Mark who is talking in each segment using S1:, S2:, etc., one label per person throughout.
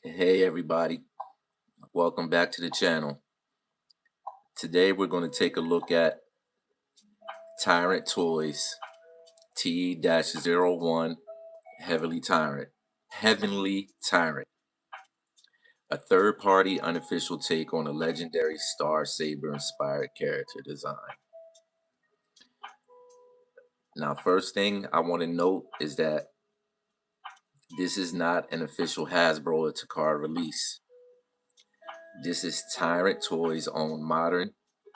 S1: Hey everybody, welcome back to the channel. Today we're going to take a look at Tyrant Toys T-01 Heavenly Tyrant, a third-party unofficial take on a legendary Star Saber inspired character design. Now, first thing I want to note is that this is not an official Hasbro or Takara release. This is Tyrant Toys' own modern,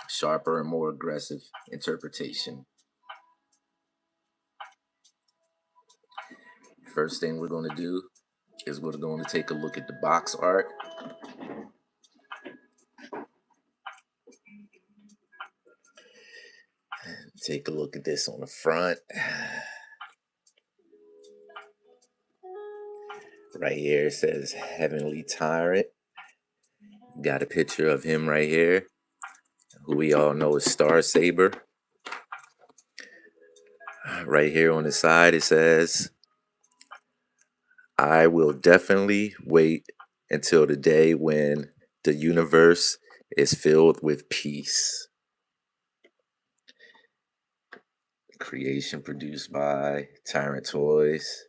S1: sharper, and more aggressive interpretation. First thing we're going to do is we're going to take a look at the box art. Take a look at this on the front. Right here it says Heavenly Tyrant. Got a picture of him right here, who we all know is Star Saber. Right here on the side it says, I will definitely wait until the day when the universe is filled with peace. Creation produced by Tyrant Toys.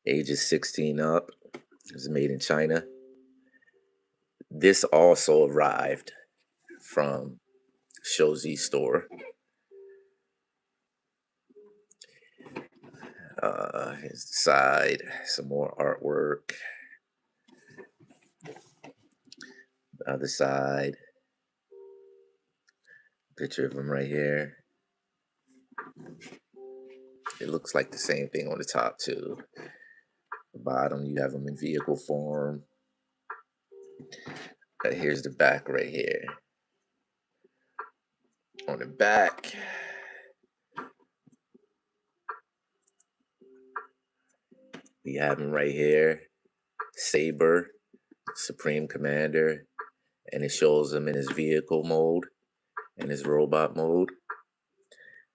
S1: Ages 16 up. It was made in China. This also arrived from Shozi store. Here's the side, some more artwork. The other side, picture of him right here. It looks like the same thing on the top too. The bottom, you have him in vehicle form. Here's the back right here. On the back, we have him right here. Saber, Supreme Commander, and it shows him in his vehicle mode and his robot mode.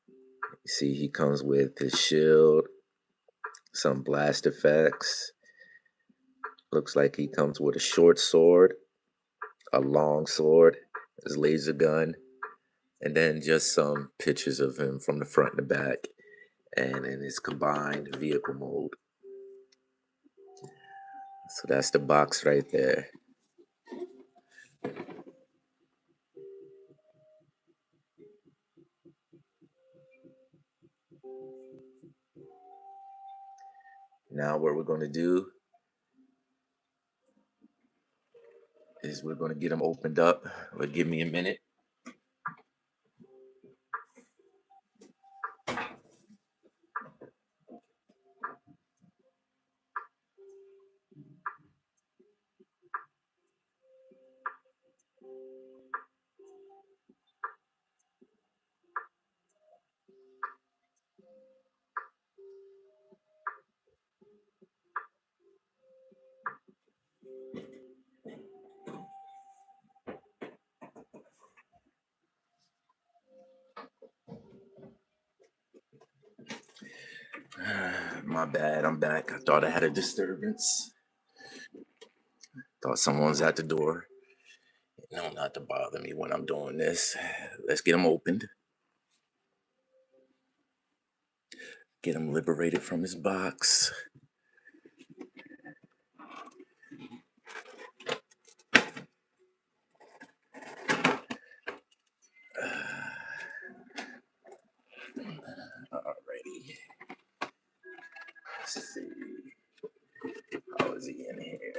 S1: You see he comes with his shield, some blast effects. Looks like he comes with a short sword, a long sword, his laser gun, and then just some pictures of him from the front and the back and in his combined vehicle mode. So that's the box right there. Now what we're going to do is we're going to get them opened up. But give me a minute. My bad, I'm back. I thought I had a disturbance. Thought someone was at the door. No, not to bother me when I'm doing this. Let's get him opened. Get him liberated from his box. Alrighty. Let's see. How is he in here?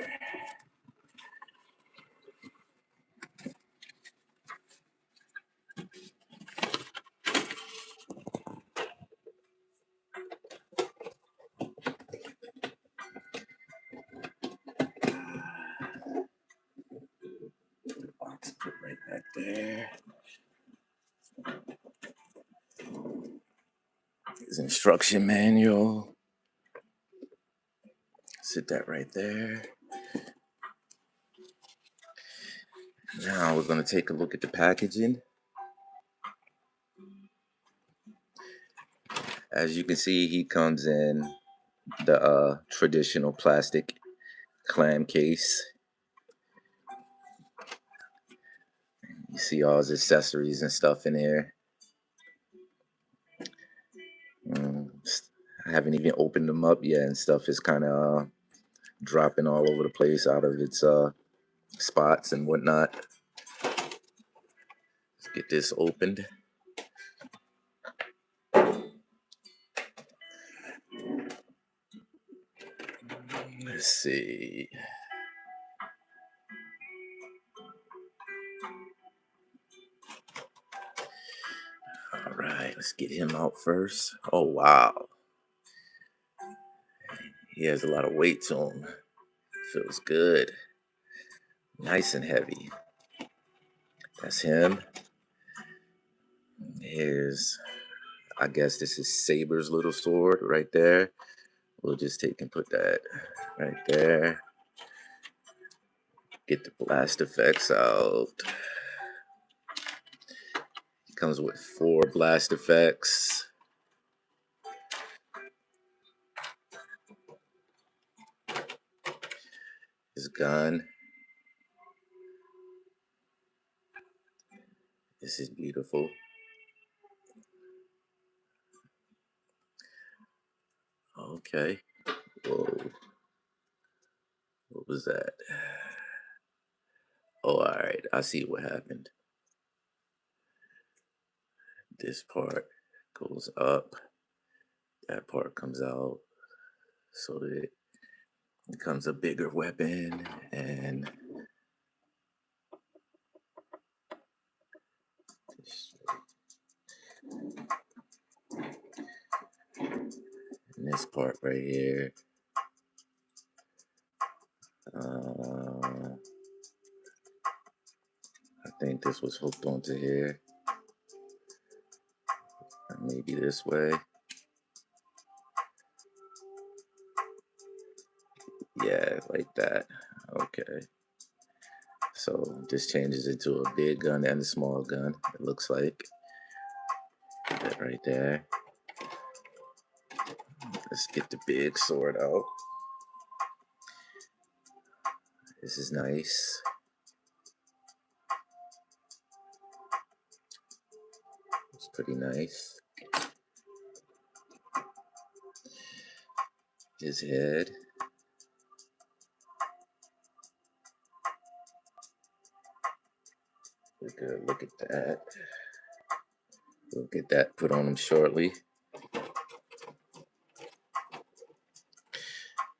S1: The box put right back there. His instruction manual. Sit that right there. Now we're going to take a look at the packaging. As you can see, he comes in the traditional plastic clam case. You see all his accessories and stuff in here. I haven't even opened them up yet, and stuff is kind of dropping all over the place out of its spots and whatnot. Let's get this opened. Let's see. All right, let's get him out first. Oh, wow. He has a lot of weight to him. Feels good. Nice and heavy. That's him. Here's, I guess this is Saber's little sword right there. We'll just take and put that right there. Get the blast effects out. It comes with 4 blast effects. His gun. This is beautiful. Okay. Whoa. What was that? Oh, all right. I see what happened. This part goes up. That part comes out. So that it becomes a bigger weapon. And this part right here. I think this was hooked onto here. Maybe this way. Yeah, like that. Okay. So this changes into a big gun and a small gun, it looks like. That right there. Let's get the big sword out. This is nice. It's pretty nice. His head. We're good. Look at that. We'll get that put on him shortly.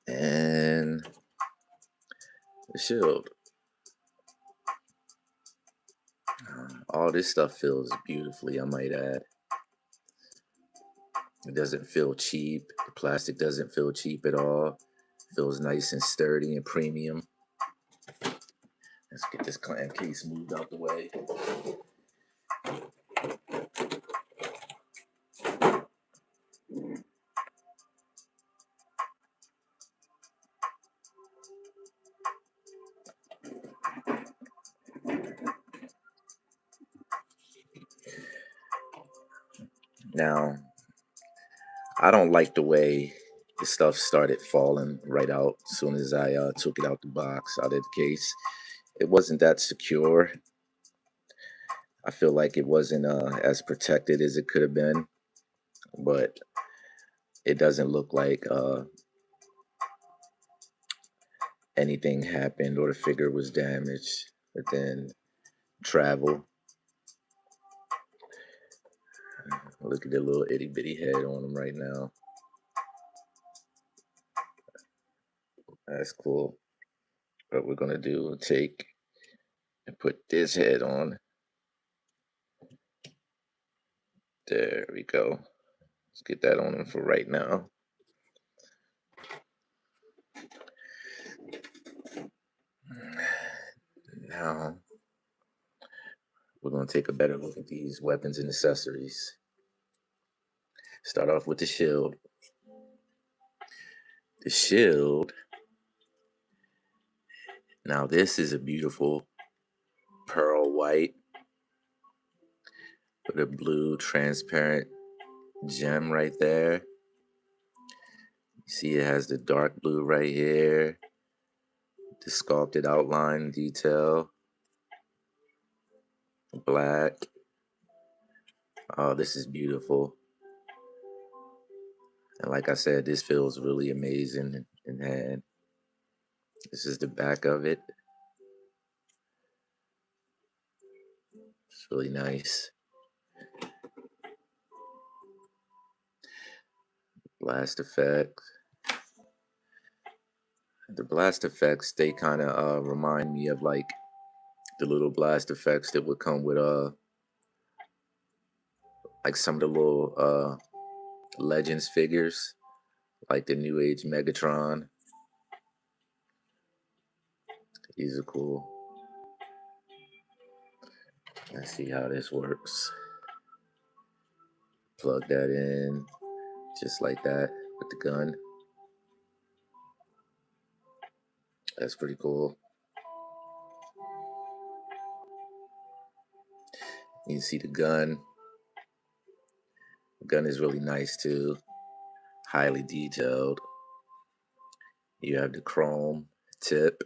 S1: And the shield. All this stuff feels beautifully, I might add. It doesn't feel cheap. The plastic doesn't feel cheap at all. It feels nice and sturdy and premium. Let's get this clam case moved out the way. Now, I don't like the way the stuff started falling right out as soon as I took it out the box, out of the case. It wasn't that secure. I feel like it wasn't as protected as it could have been, but it doesn't look like anything happened or the figure was damaged within travel. Look at the little itty bitty head on him right now. That's cool. What we're gonna do, take and put this head on. There we go. Let's get that on him for right now. Now, we're going to take a better look at these weapons and accessories. Start off with the shield. The shield. Now, this is a beautiful pearl white with a blue transparent gem right there. You see it has the dark blue right here. The sculpted outline detail. Black. Oh, this is beautiful. And like I said, this feels really amazing in hand. This is the back of it. It's really nice. Blast effects. The blast effects, they kind of remind me of like the little blast effects that would come with like some of the little Legends figures, like the New Age Megatron. These are cool. Let's see how this works. Plug that in just like that with the gun. That's pretty cool. You see the gun. The gun is really nice too. Highly detailed. You have the chrome tip,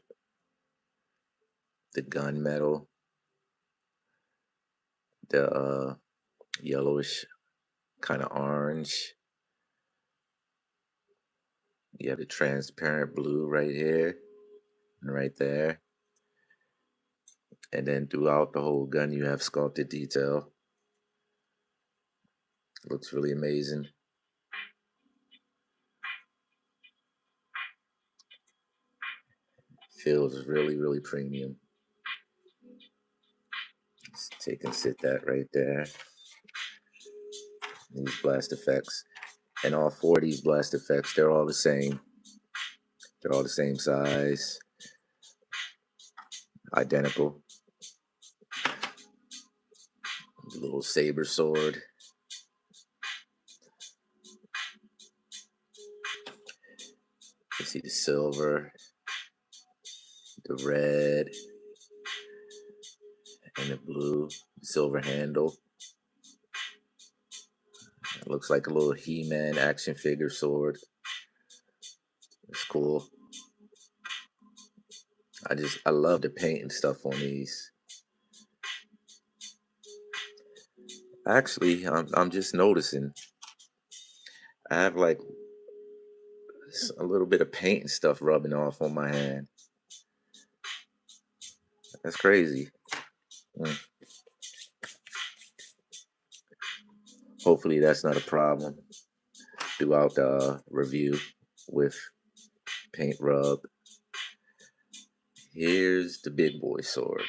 S1: the gun metal, the yellowish kind of orange. You have the transparent blue right here and right there. And then throughout the whole gun, you have sculpted detail. Looks really amazing. Feels really, really premium. Let's take and sit that right there. These blast effects. And all four of these blast effects, they're all the same. They're all the same size. Identical. The little saber sword. You see the silver, the red, and the blue silver handle. It looks like a little He-Man action figure sword. It's cool. I love the paint and stuff on these. Actually, I'm just noticing I have like a little bit of paint and stuff rubbing off on my hand. That's crazy. Hopefully that's not a problem throughout the review with paint rub. Here's the big boy sword.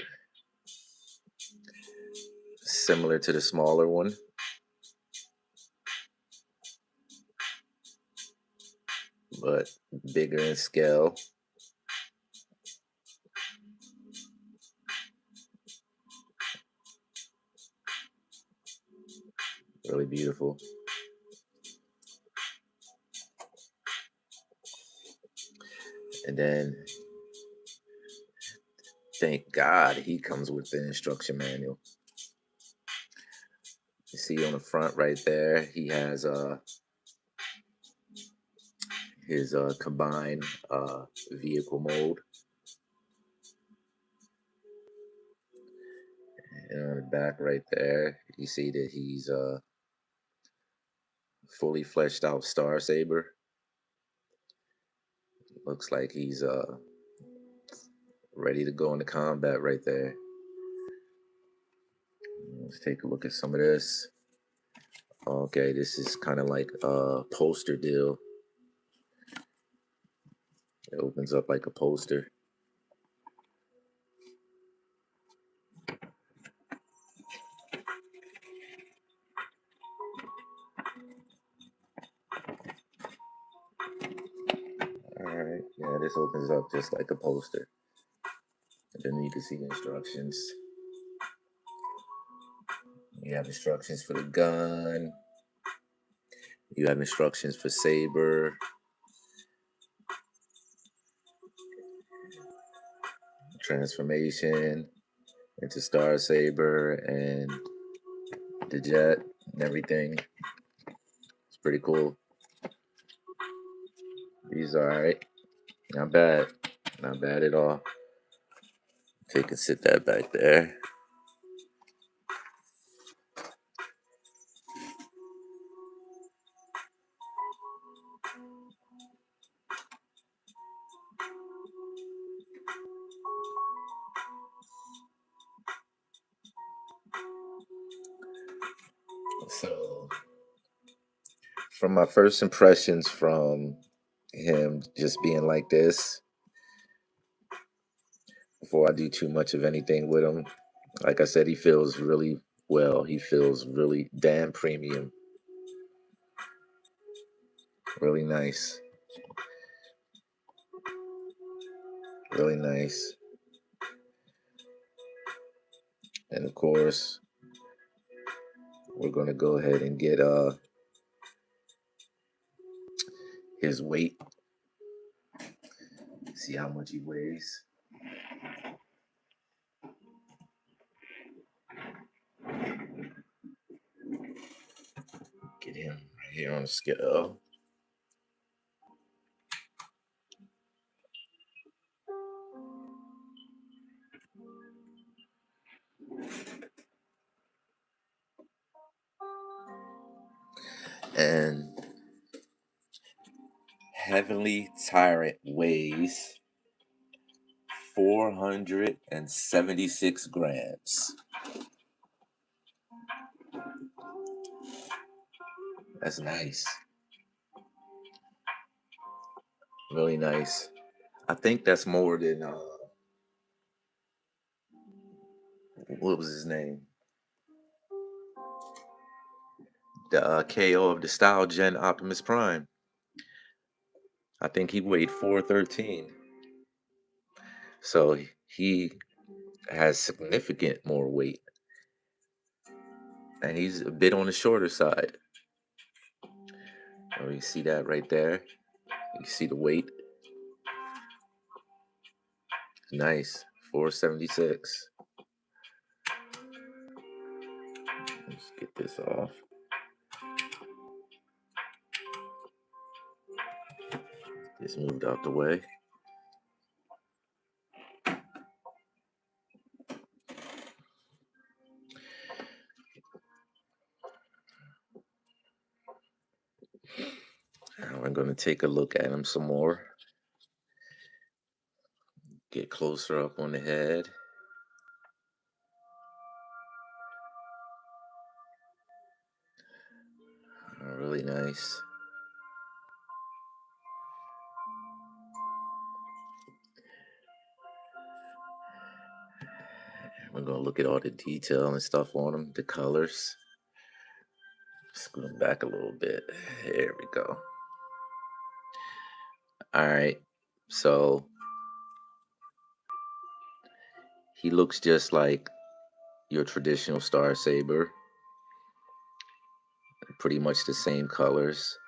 S1: Similar to the smaller one. But bigger in scale. Really beautiful. And then, thank God he comes with the instruction manual. You see on the front right there, he has his combined vehicle mode. And on the back right there, you see that he's fully fleshed out Star Saber. Looks like he's ready to go into combat right there. Let's take a look at some of this. Okay, this is kind of like a poster deal. It opens up like a poster. Alright, yeah, this opens up just like a poster. And then you can see instructions. You have instructions for the gun. You have instructions for Saber. Transformation into Star Saber and the jet and everything. It's pretty cool. These are alright. Not bad. Not bad at all. Take and sit that back there. So, from my first impressions from him just being like this, before I do too much of anything with him, like I said, he feels really well. He feels really damn premium. Really nice. Really nice. And of course, we're going to go ahead and get his weight. See how much he weighs. Get him right here on the scale. And Heavenly Tyrant weighs 476 grams. That's nice. Really nice. I think that's more than what was his name? The KO of the Style Gen Optimus Prime. I think he weighed 413. So he has significant more weight. And he's a bit on the shorter side. Oh, you see that right there? You see the weight? Nice. 476. Let's get this off. This moved out the way. Now we're going to take a look at him some more. Get closer up on the head. Oh, really nice. We're going to look at all the detail and stuff on him, the colors. Scoot him back a little bit. There we go. All right. So he looks just like your traditional Star Saber. Pretty much the same colors.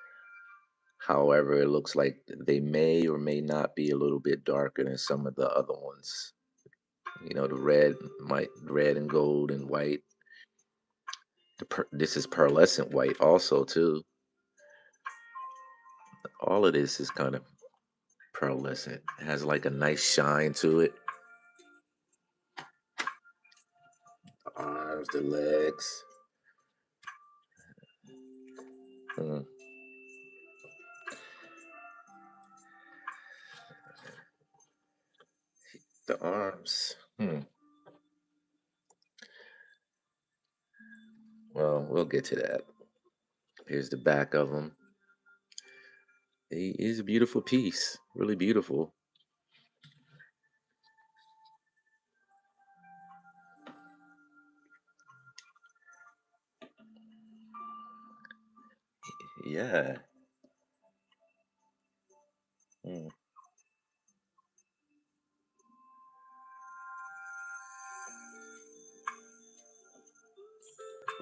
S1: However, it looks like they may or may not be a little bit darker than some of the other ones. You know, the red and gold and white. This is pearlescent white also too. All of this is kind of pearlescent. It has like a nice shine to it. The arms, the legs. Hmm. The arms. Well, we'll get to that. Here's the back of him. He is a beautiful piece. Really beautiful. Yeah. Hmm.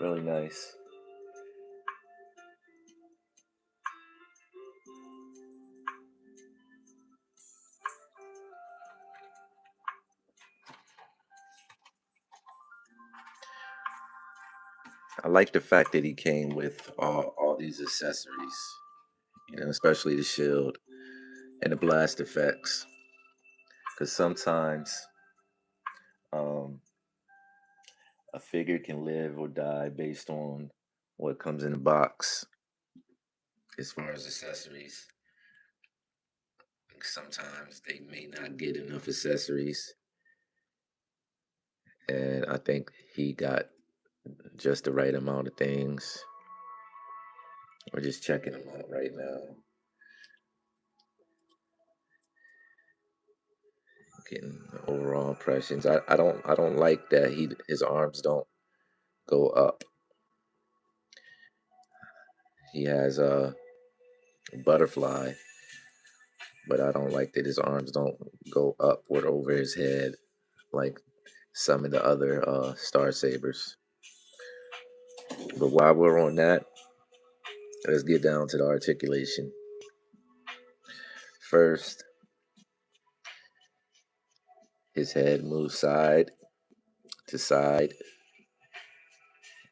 S1: Really nice. I like the fact that he came with all these accessories, you know, especially the shield and the blast effects. Because sometimes um, a figure can live or die based on what comes in the box as far as accessories. Sometimes they may not get enough accessories, and I think he got just the right amount of things. We're just checking them out right now. Getting overall impressions. I don't like that his arms don't go up. He has a butterfly, but I don't like that his arms don't go upward over his head like some of the other Star Sabers. But while we're on that, let's get down to the articulation. First, his head moves side to side,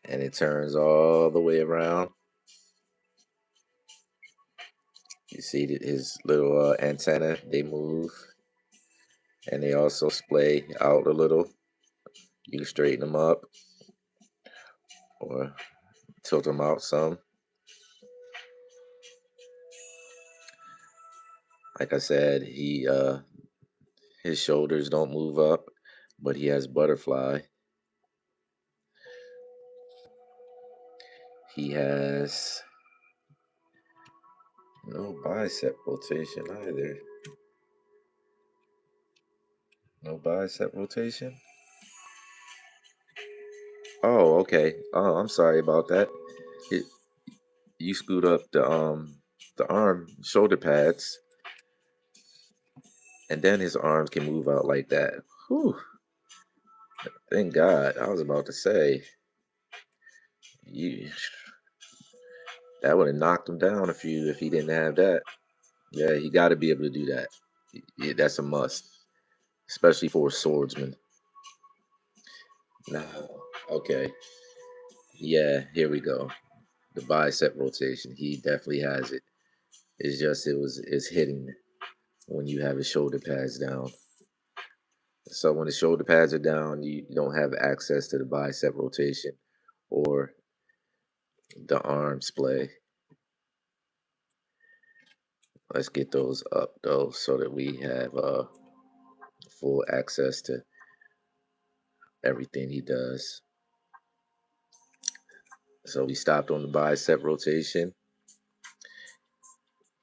S1: and it turns all the way around. You see that his little antenna, they move, and they also splay out a little. You can straighten them up or tilt them out some. Like I said, his shoulders don't move up, but he has butterfly. He has no bicep rotation either. No bicep rotation? Oh, okay. Oh, I'm sorry about that. It, you screwed up the arm shoulder pads, and then his arms can move out like that. Whew. Thank God. I was about to say you that would have knocked him down if he didn't have that. Yeah, he got to be able to do that. Yeah, that's a must, especially for a swordsman. Now, okay, yeah, here we go. The bicep rotation, he definitely has it. It's hitting when you have his shoulder pads down. So when the shoulder pads are down, you don't have access to the bicep rotation or the arm splay. Let's get those up though, so that we have full access to everything he does. So we stopped on the bicep rotation.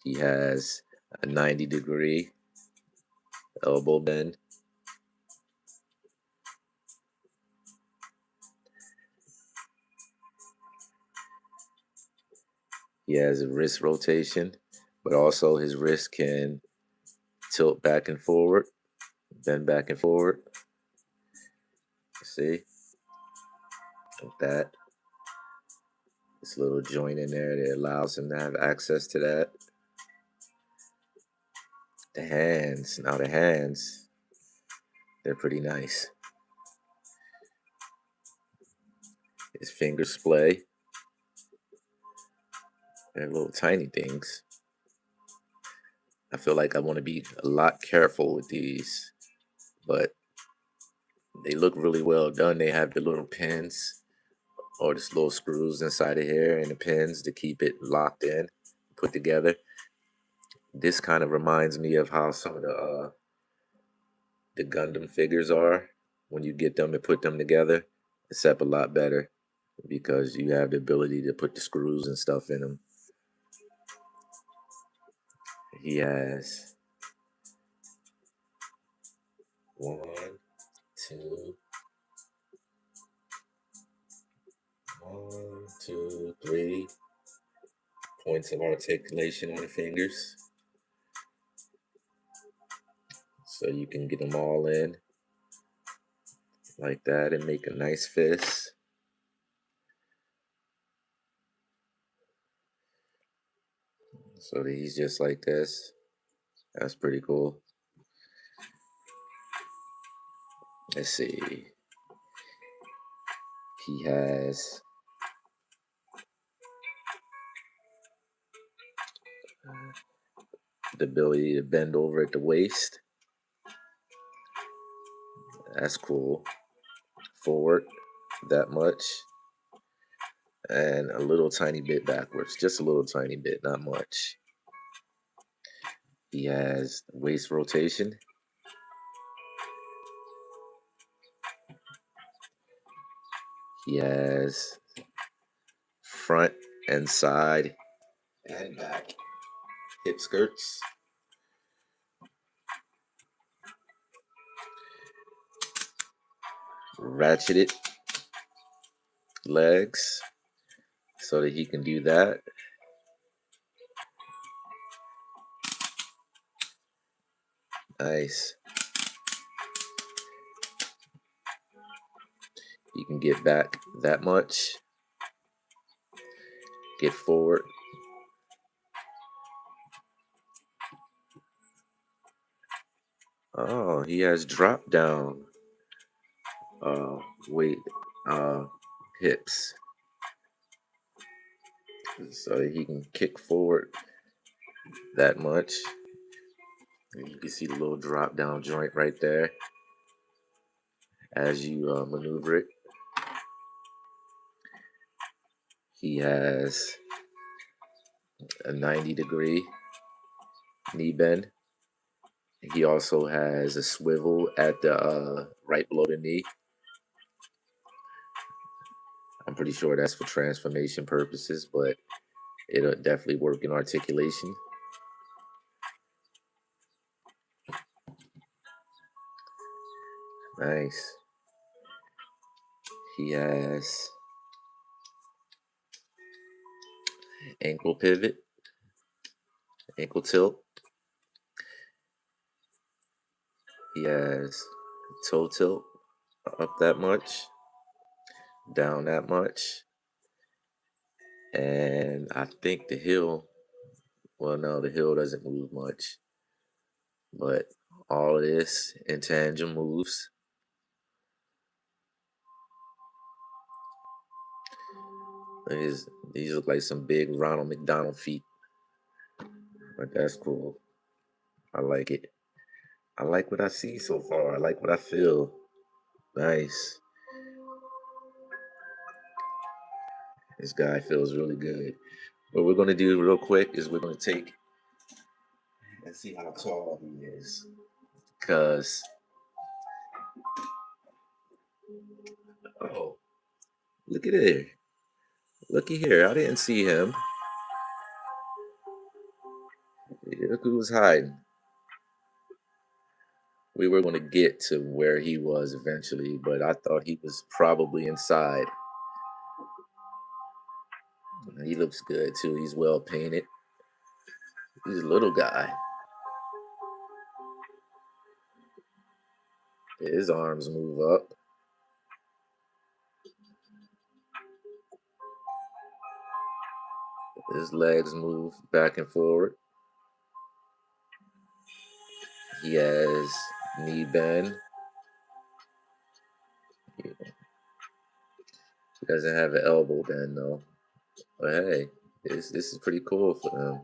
S1: He has a 90-degree elbow bend. He has a wrist rotation, but also his wrist can tilt back and forward, bend back and forward. See? Like that. This little joint in there that allows him to have access to that. The hands, they're pretty nice. His fingers splay. They're little tiny things. I feel like I want to be a lot careful with these, but they look really well done. They have the little pins or the little screws inside of here and the pins to keep it locked in, put together. This kind of reminds me of how some of the Gundam figures are when you get them and put them together, except a lot better because you have the ability to put the screws and stuff in them. He has one, two, one, two, three points of articulation on the fingers. So you can get them all in like that and make a nice fist. So that he's just like this. That's pretty cool. Let's see. He has the ability to bend over at the waist. That's cool. Forward that much. And a little tiny bit backwards. Just a little tiny bit, not much. He has waist rotation. He has front and side and back hip skirts. Ratcheted legs so that he can do that. Nice. You can get back that much. Get forward. Oh, he has drop down weight hips. So he can kick forward that much. And you can see the little drop down joint right there as you maneuver it. He has a 90-degree knee bend. He also has a swivel at the right below the knee. I'm pretty sure that's for transformation purposes, but it'll definitely work in articulation. Nice. He has ankle pivot, ankle tilt. He has toe tilt up that much, down that much. And I think the heel, well, no, the heel doesn't move much. But all of this intangible moves. These look like some big Ronald McDonald feet. But that's cool. I like it. I like what I see so far. I like what I feel. Nice. This guy feels really good. What we're gonna do real quick is we're gonna take and see how tall he is. Cause oh, look at there. Looky here. I didn't see him. Look who was hiding. We were gonna get to where he was eventually, but I thought he was probably inside. He looks good too. He's well painted. He's a little guy. His arms move up. His legs move back and forward. He has knee bend. He doesn't have an elbow bend though. But hey, this is pretty cool for him.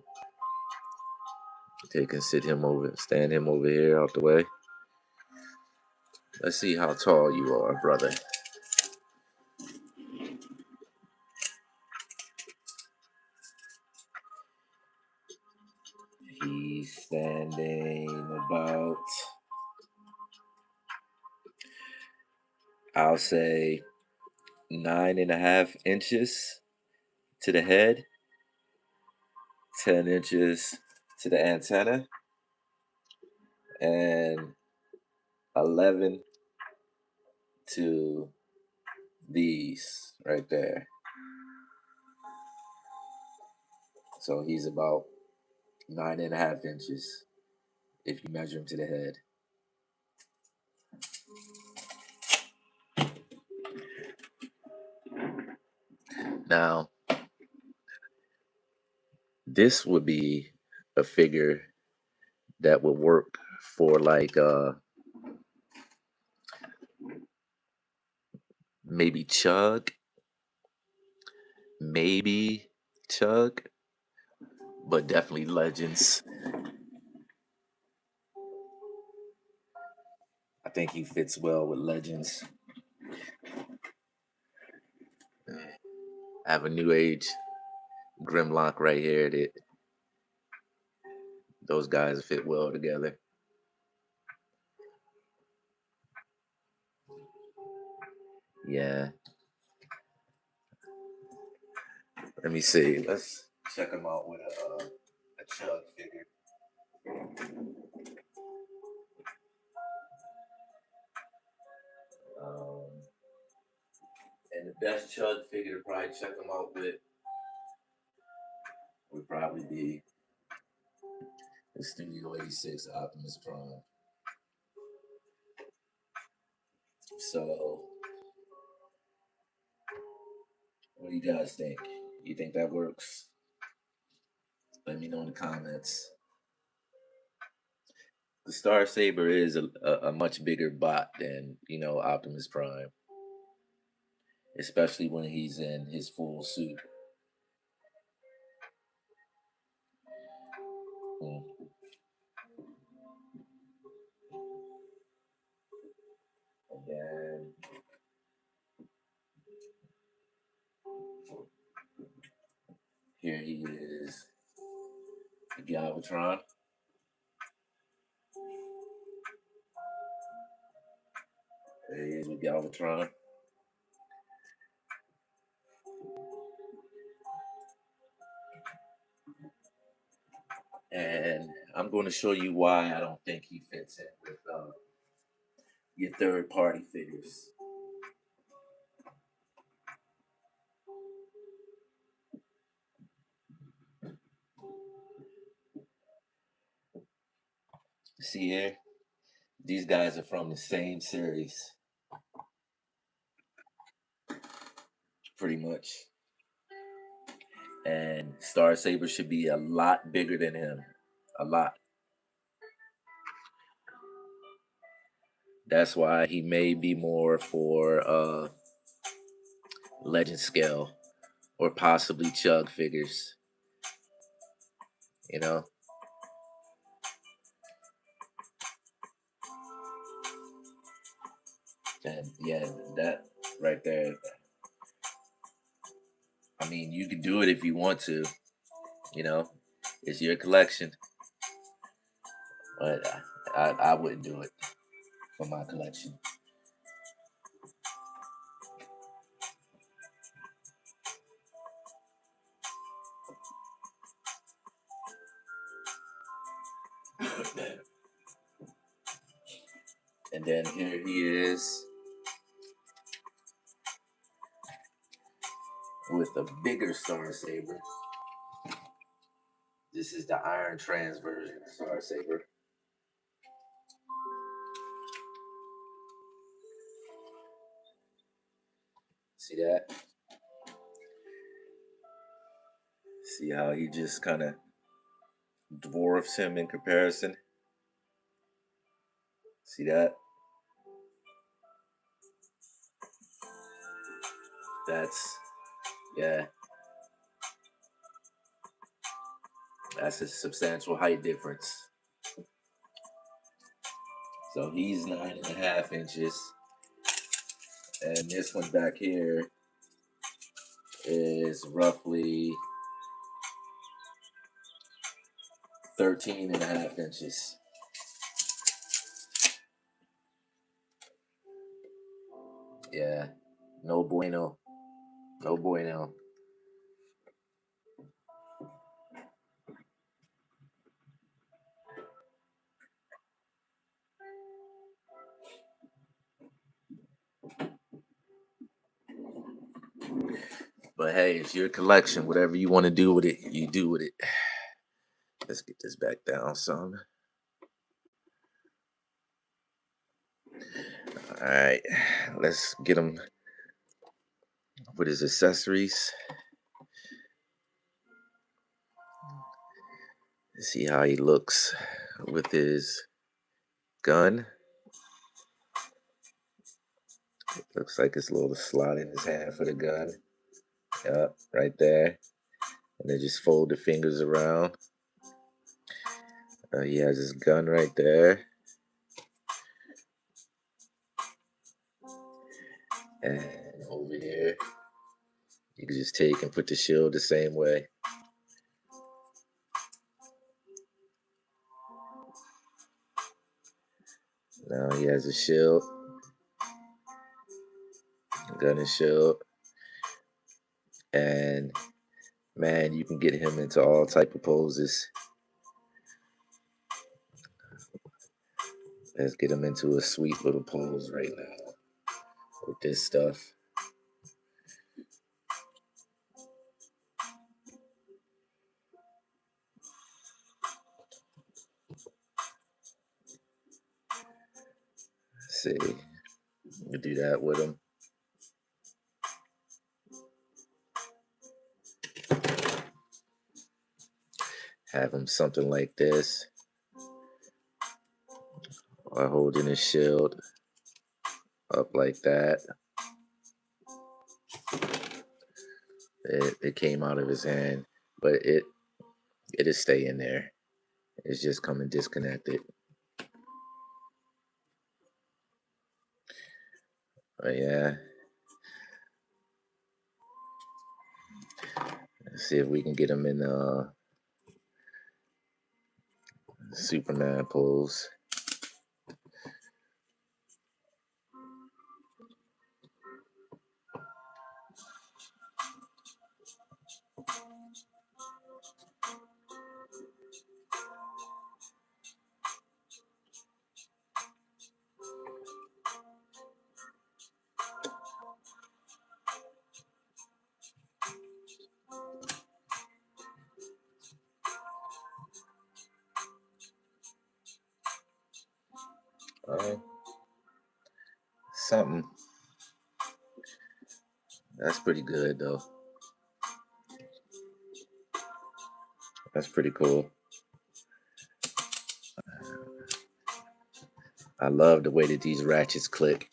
S1: They can stand him over here out the way. Let's see how tall you are, brother. He's standing about, I'll say, 9.5 inches to the head, 10 inches to the antenna, and 11 to these right there. So he's about 9.5 inches if you measure him to the head. Now, this would be a figure that would work for like maybe Chug, but definitely Legends. think he fits well with Legends. I have a New Age Grimlock right here that those guys fit well together. Yeah. Let me see. Let's check them out with a chug figure. And the best chug figure to probably check them out with would probably be the Studio 86 Optimus Prime. So, what do you guys think? You think that works? Let me know in the comments. The Star Saber is a much bigger bot than, you know, Optimus Prime, especially when he's in his full suit. Mm. And then here he is, the Galvatron. There he is with Galvatron. And I'm going to show you why I don't think he fits in with your third party figures. See here? These guys are from the same series. Pretty much. And Star Saber should be a lot bigger than him. A lot. That's why he may be more for legend scale or possibly chug figures. You know? And yeah, that right there. I mean, you can do it if you want to. You know, it's your collection. But I wouldn't do it for my collection. And then here he is with a bigger Star Saber. This is the Iron Trans version of Star Saber. See that? See how he just kind of dwarfs him in comparison? See that? That's, yeah. That's a substantial height difference. So he's 9.5 inches. And this one back here is roughly 13.5 inches. Yeah, no bueno. No bueno. But hey, it's your collection. Whatever you want to do with it, you do with it. Let's get this back down some. All right, let's get him with his accessories. See how he looks with his gun. Looks like it's a little slot in his hand for the gun. Yep, right there. And then just fold the fingers around. He has his gun right there. And over here, you can just take and put the shield the same way. Now he has a shield, gun and shield, and man, you can get him into all type of poses. Let's get him into a sweet little pose right now with this stuff. Let's see, you do that with him. Have him something like this, or holding his shield up like that. It came out of his hand, but it is staying there. It's just coming disconnected. But yeah. Let's see if we can get him in Superman pose. Something. That's pretty good though. That's pretty cool. I love the way that these ratchets click.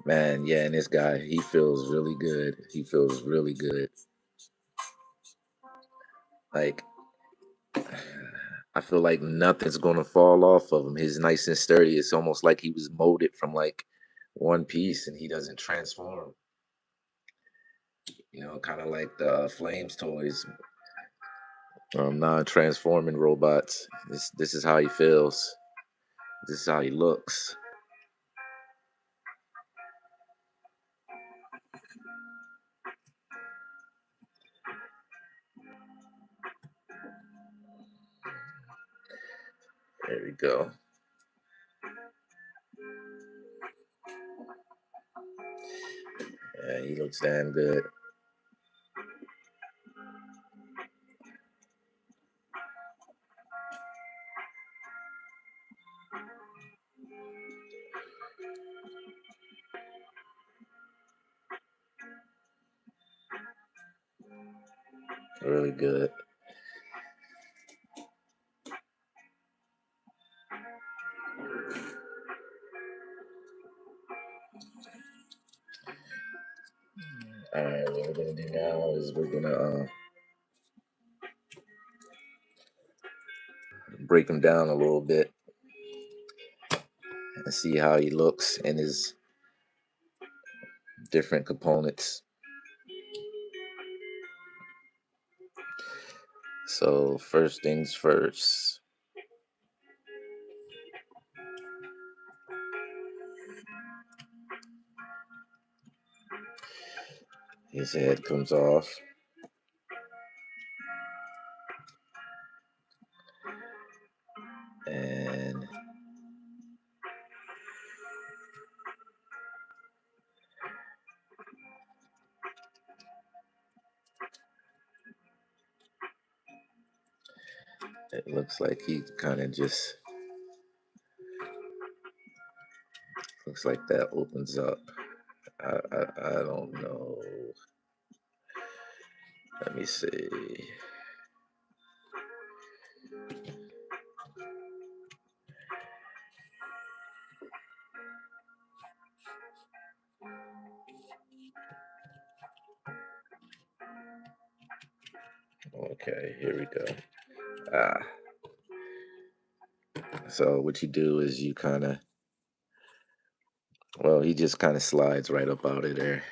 S1: Man, yeah, and this guy, he feels really good. He feels really good. Like, I feel like nothing's gonna fall off of him. He's nice and sturdy. It's almost like he was molded from like one piece and he doesn't transform. You know, kind of like the Flames toys. Non-transforming robots. This is how he feels. This is how he looks. There we go. Yeah, he looks damn good. Really good. All right, what we're gonna do now is we're gonna break him down a little bit and see how he looks in his different components. So first things first. His head comes off. And it looks like he kind of just looks like that opens up. I don't know. Let me see. Okay, here we go. So what you do is you kind of Well, he just kind of slides right up out of there.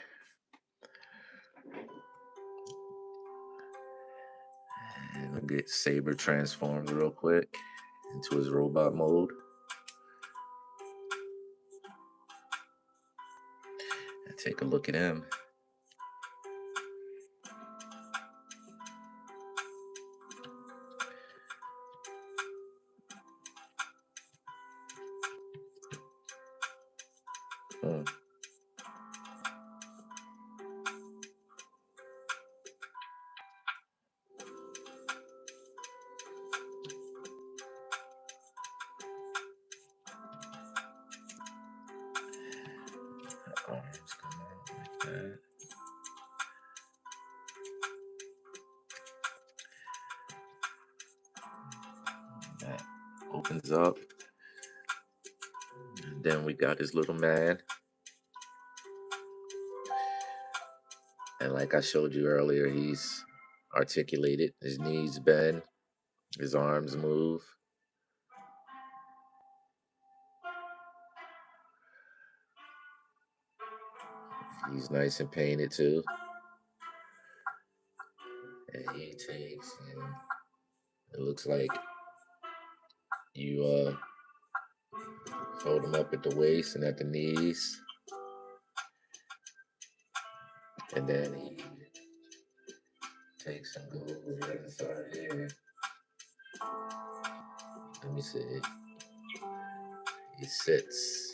S1: And we'll get Saber transformed real quick into his robot mode. And take a look at him. Hmm. Arms come out like that. That opens up. And then we got his little man. And like I showed you earlier, he's articulated. His knees bend. His arms move. He's nice and painted too. And he takes and it looks like you fold him up at the waist and at the knees. And then he takes and goes right inside here. Let me see. He sits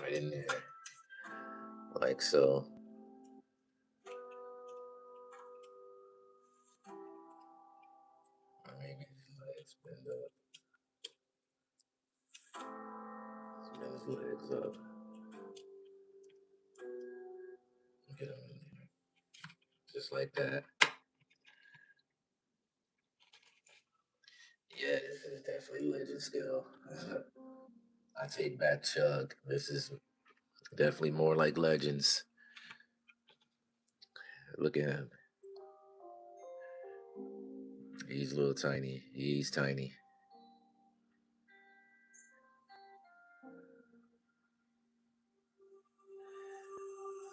S1: right in there. Like so. Or maybe his legs bend up. Spin his legs up. Get him in there. Just like that. Yeah, this is definitely legend skill. I take back Chug. This is definitely more like Legends. Look at him. He's a little tiny. He's tiny.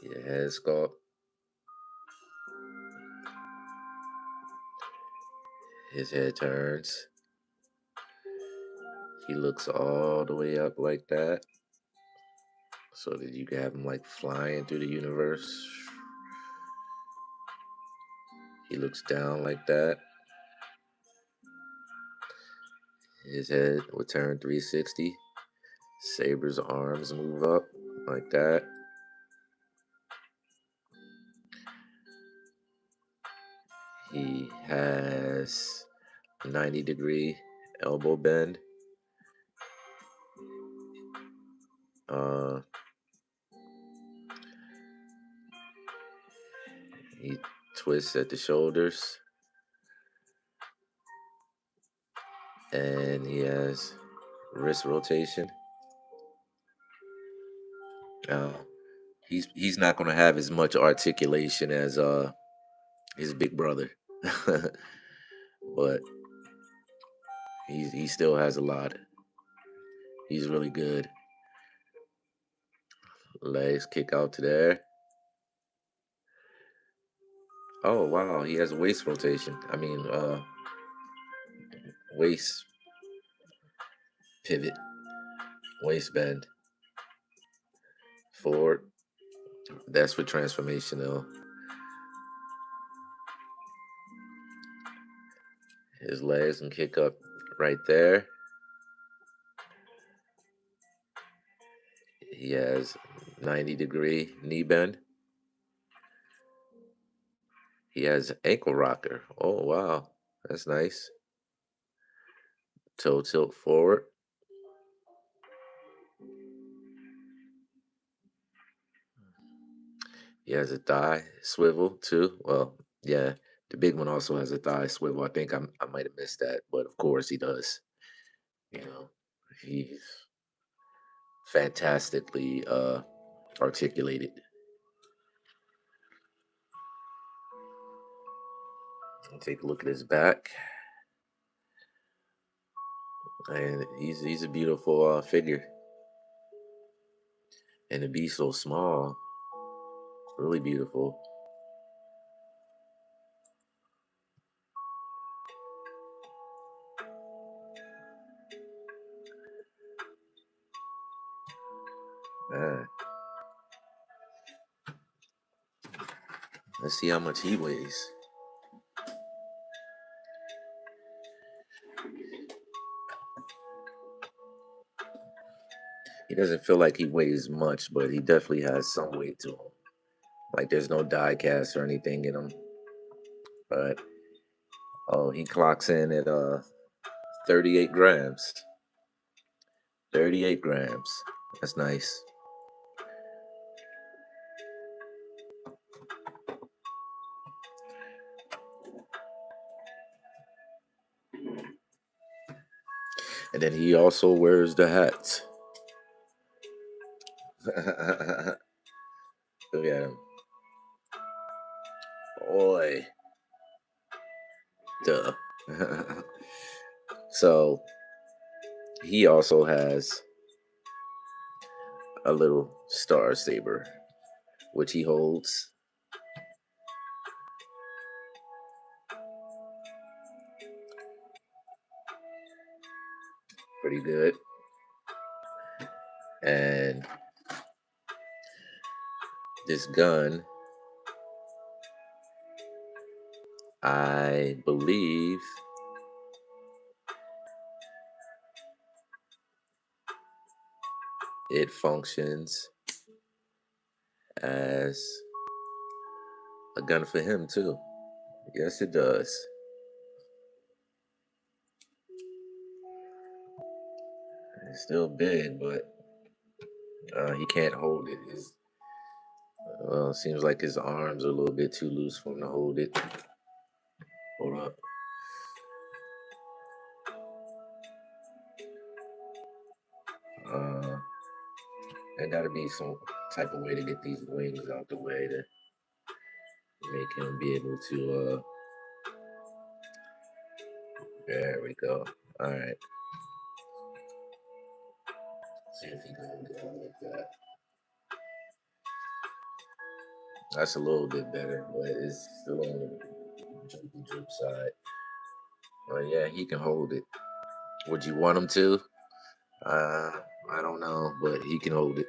S1: Yeah, head sculpt. His head turns. He looks all the way up like that. So that you can have him like flying through the universe. He looks down like that. His head would turn 360. Saber's arms move up like that. He has 90-degree elbow bend. Uh, he twists at the shoulders. And he has wrist rotation. Uh, he's not gonna have as much articulation as his big brother, but he still has a lot. He's really good. Legs kick out to there. Oh wow, he has waist rotation. I mean waist pivot, waist bend forward. That's for transformation though. His legs can kick up right there. He has 90-degree knee bend. He has ankle rocker. Oh wow, that's nice. Toe tilt forward. He has a thigh swivel too. Well, yeah, the big one also has a thigh swivel. I think I might have missed that, but of course he does. You know, he's fantastically articulated. Take a look at his back. And he's a beautiful figure, and to be so small, really beautiful. Man, let's see how much he weighs. He doesn't feel like he weighs much, but he definitely has some weight to him. Like there's no die cast or anything in him. But oh, he clocks in at 38 grams. 38 grams. That's nice. And then he also wears the hat. Look at him. Boy. Duh. So he also has a little Star Saber, which he holds. Pretty good. And this gun, I believe it functions as a gun for him too. Yes, it does. It's still big, but he can't hold it. Seems like his arms are a little bit too loose for him to hold it. Hold up. Uh, there got to be some type of way to get these wings out the way to make him be able to. There we go. All right. See if he can hold it out like that. That's a little bit better, but it's still on the droop side. But yeah, he can hold it. Would you want him to? Uh, I don't know, but he can hold it.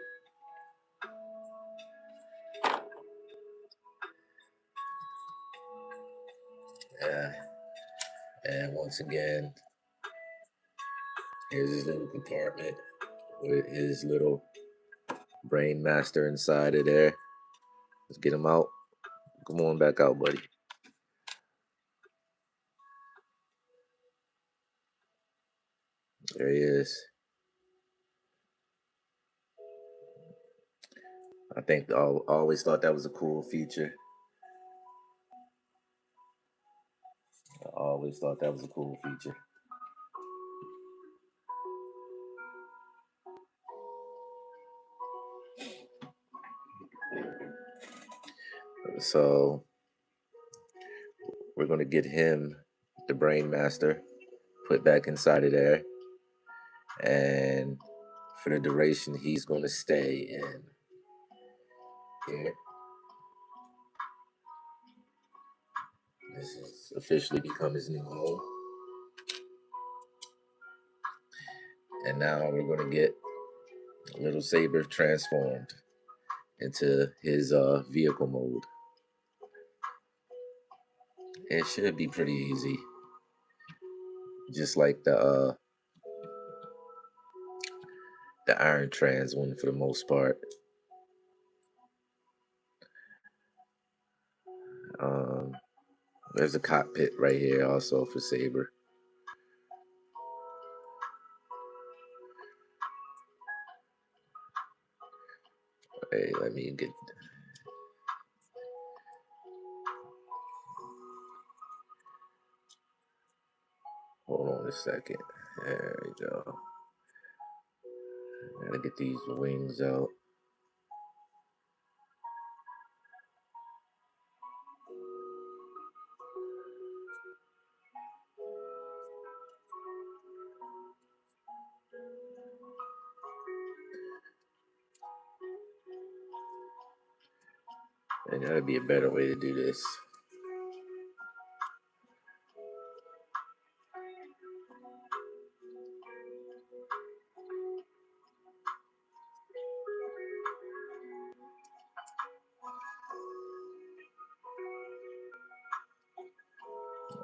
S1: Yeah. And once again, here's his little compartment with his little brain master inside of there. Let's get him out. Come on back out, buddy. There he is. I always thought that was a cool feature. I always thought that was a cool feature. So we're gonna get him, the brain master, put back inside of there, and for the duration he's gonna stay in here. This has officially become his new home. And now we're gonna get little Saber transformed into his vehicle mode. It should be pretty easy, just like the Iron Trans one for the most part. Um, there's a cockpit right here also for Saber. Hey, let me get. Hold on a second. There we go. Gotta get these wings out. There gotta be a better way to do this.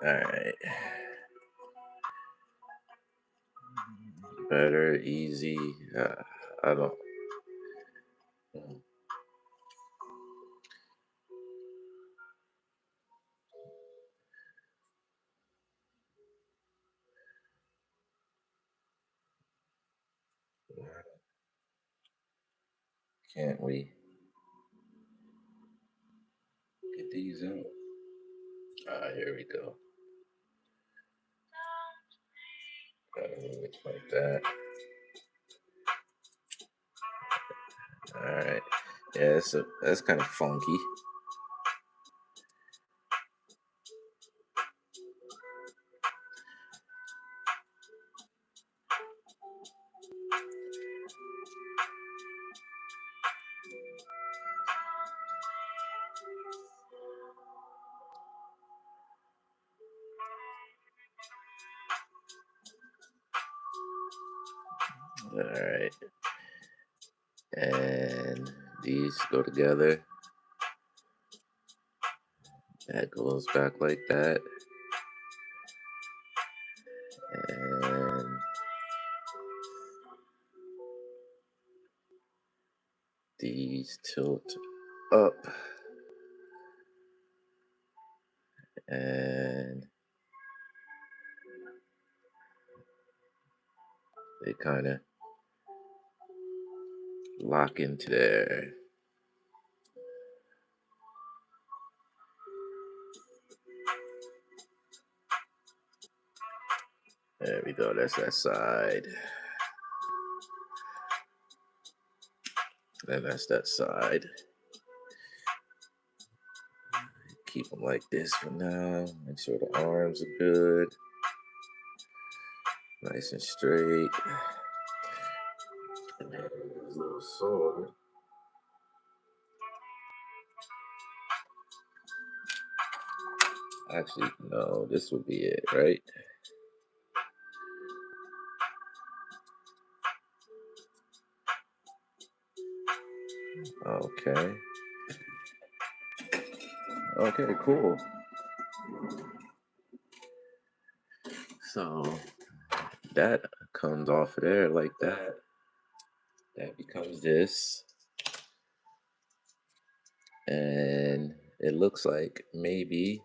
S1: Alright. Better, easy. I don't. Can't we get these out? Here we go. Gotta move it like that. Alright. Yeah, that's kind of funky. Alright. And these go together. That goes back like that. And these tilt up. And they kind of lock into there. There we go. That's that side. And that's that side. Keep them like this for now. Make sure the arms are good. Nice and straight. And then this little sword. Actually, no, this would be it, right? Okay. Okay, cool. So that comes off of there like that. That becomes this. And it looks like maybe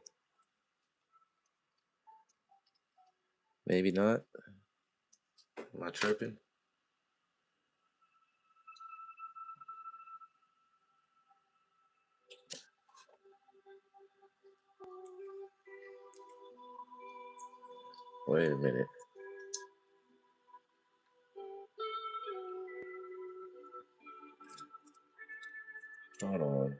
S1: not. Am I tripping? Wait a minute. Hold on.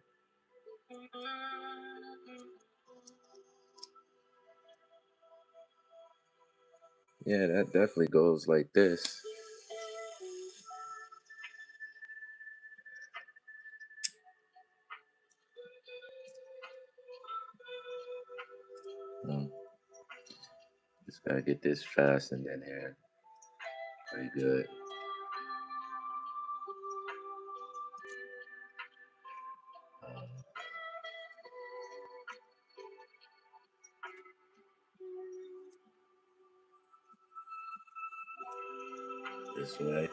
S1: Yeah, that definitely goes like this. Just gotta get this fastened in here. Pretty good. This way,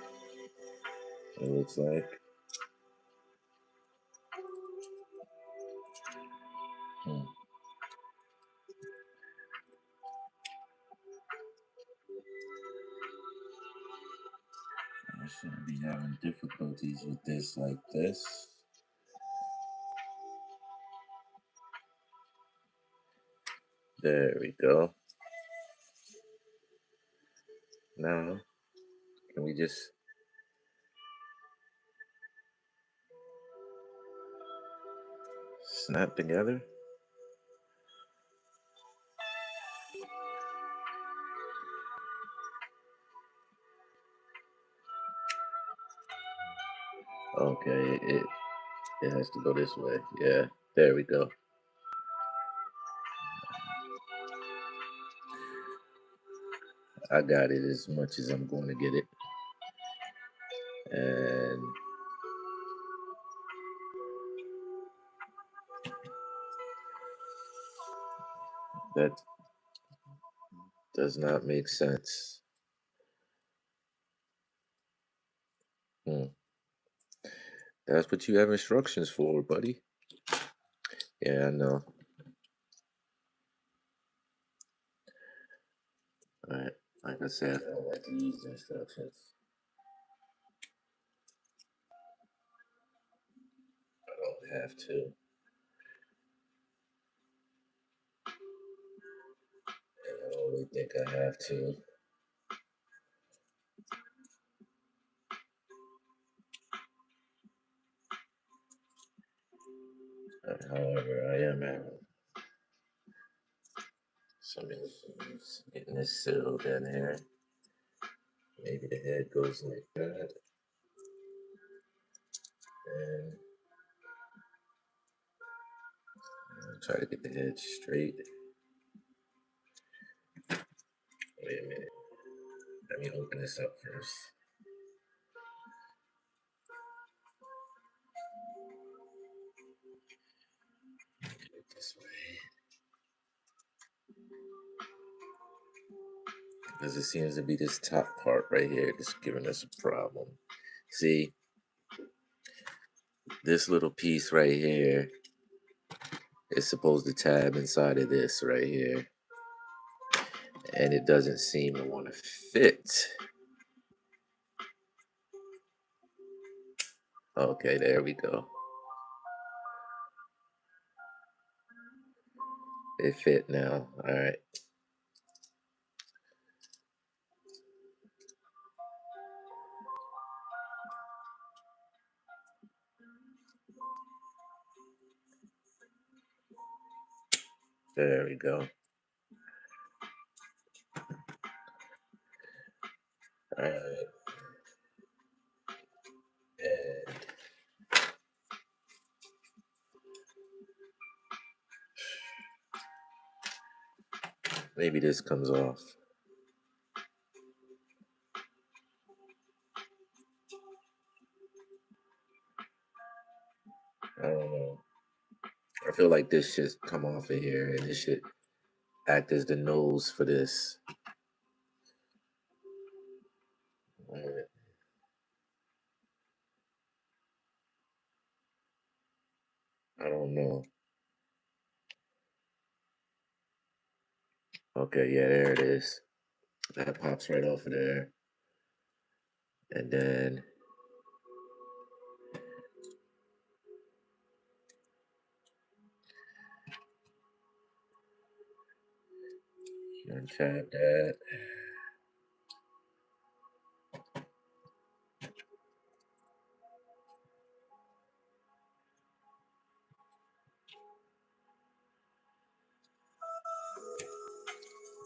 S1: it looks like. I shouldn't be having difficulties with this like this. There we go. Now, can we just snap together? Okay, it has to go this way. Yeah, There we go. I got it as much as I'm going to get it. And that does not make sense. That's what you have instructions for, buddy. Yeah, I know. Alright, like I said, I don't like to use the instructions. I don't have to. And I don't really think I have to. However, I am having some issues getting this sealed in here. Maybe the head goes like that. And I'll try to get the head straight. Wait a minute. Let me open this up first. Get it this way. Because it seems to be this top part right here that's giving us a problem. See, this little piece right here is supposed to tab inside of this right here. And it doesn't seem to want to fit. Okay, there we go. It fit now. All right. There we go. All right. And maybe this comes off. I don't know. I feel like this should come off of here and it should act as the nose for this. All right. I don't know. Okay, yeah, there it is. That pops right off of there. And then you untap that.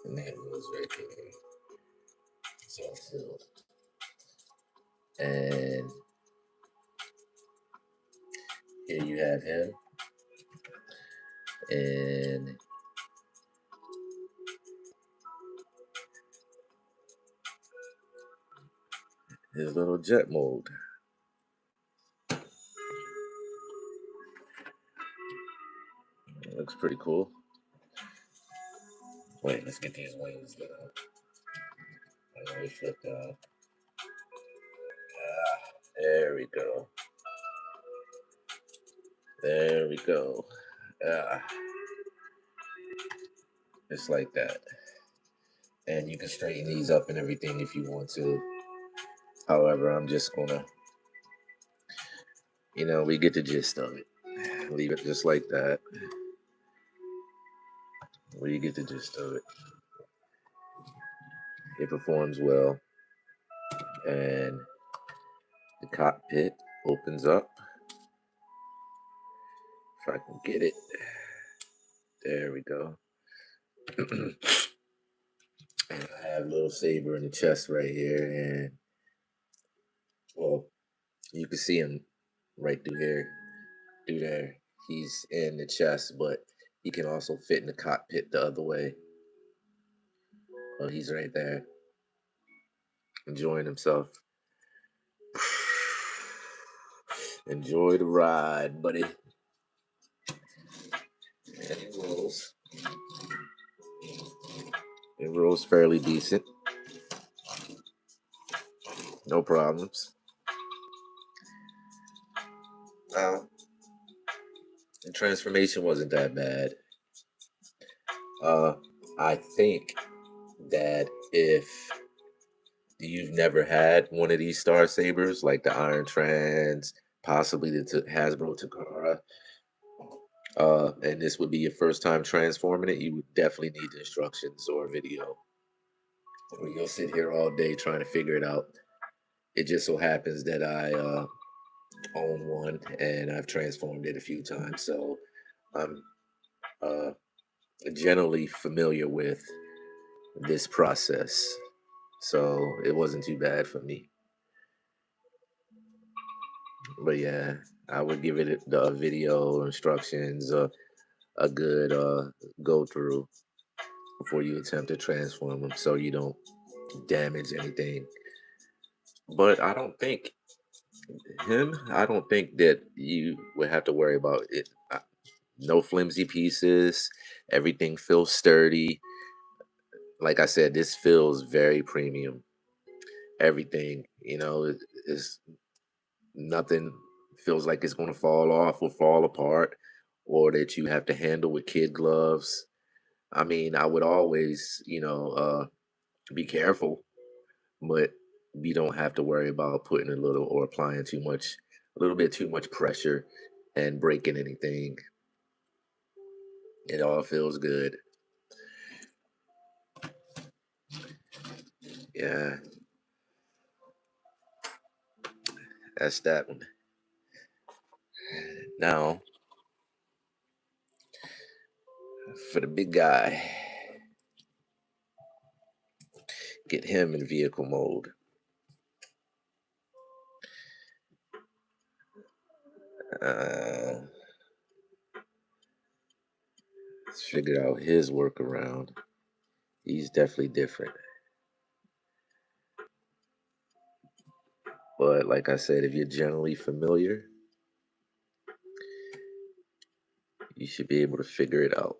S1: And that goes right there. It's all filled. And here you have him. And his little jet mode. Looks pretty cool. Wait, let's get these wings down. I already flipped out. There we go. There we go. Just like that. And you can straighten these up and everything if you want to. However, I'm just gonna, we get the gist of it. Leave it just like that. We get the gist of it. It performs well. And the cockpit opens up. If I can get it. There we go. And I have little Saber in the chest right here. And, well, you can see him right through here, through there. he's in the chest, but he can also fit in the cockpit the other way. Oh, he's right there, enjoying himself. Enjoy the ride, buddy. And it rolls. It rolls fairly decent. No problems. The transformation wasn't that bad. I think that if you've never had one of these Star Sabers, like the Iron Trans, possibly the Hasbro Takara, and this would be your first time transforming it, you would definitely need the instructions or a video. Or you'll sit here all day trying to figure it out. It just so happens that I own one and I've transformed it a few times, so I'm uh, generally familiar with this process. So it wasn't too bad for me. But yeah, I would give it the video instructions, a good go through before you attempt to transform them, so you don't damage anything. But I don't think that you would have to worry about it. No flimsy pieces. Everything feels sturdy. Like I said, this feels very premium. Everything, is nothing feels like it's going to fall off or fall apart or that you have to handle with kid gloves. I mean, I would always, be careful, but you don't have to worry about putting a little or applying a little bit too much pressure and breaking anything. It all feels good. Yeah, that's that one. Now, for the big guy, get him in vehicle mode. Uh, let's figure out his workaround. He's definitely different. But like I said, if you're generally familiar, you should be able to figure it out.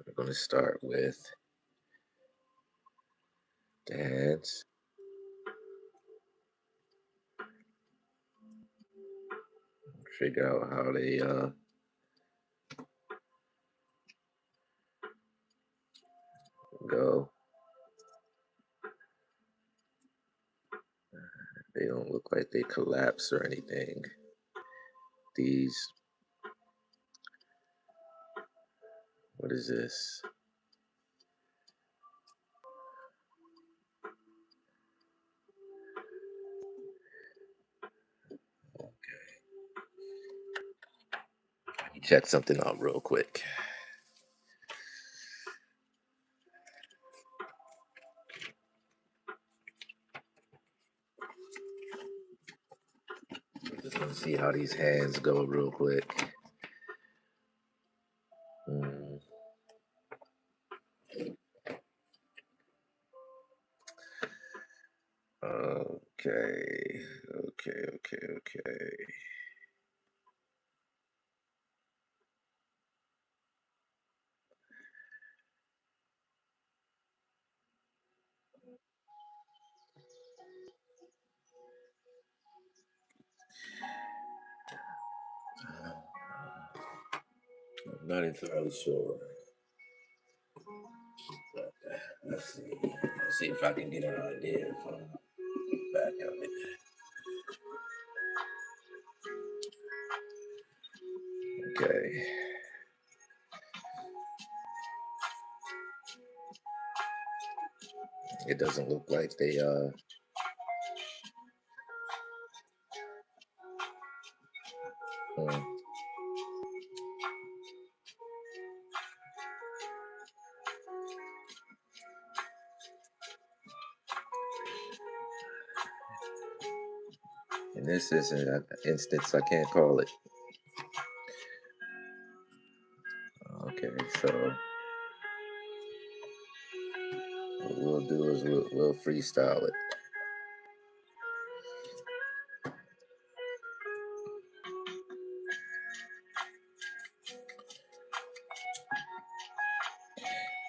S1: We're going to start with dance. Figure out how they go. They don't look like they collapse or anything. These, what is this? Let me check something out real quick. Just want to see how these hands go real quick. Okay, okay. I'm not entirely sure. But let's see. Let's see if I can get an idea from the back of it. Okay. It doesn't look like they hmm. In this instance, I can't call it. Okay, so what we'll do is we'll freestyle it.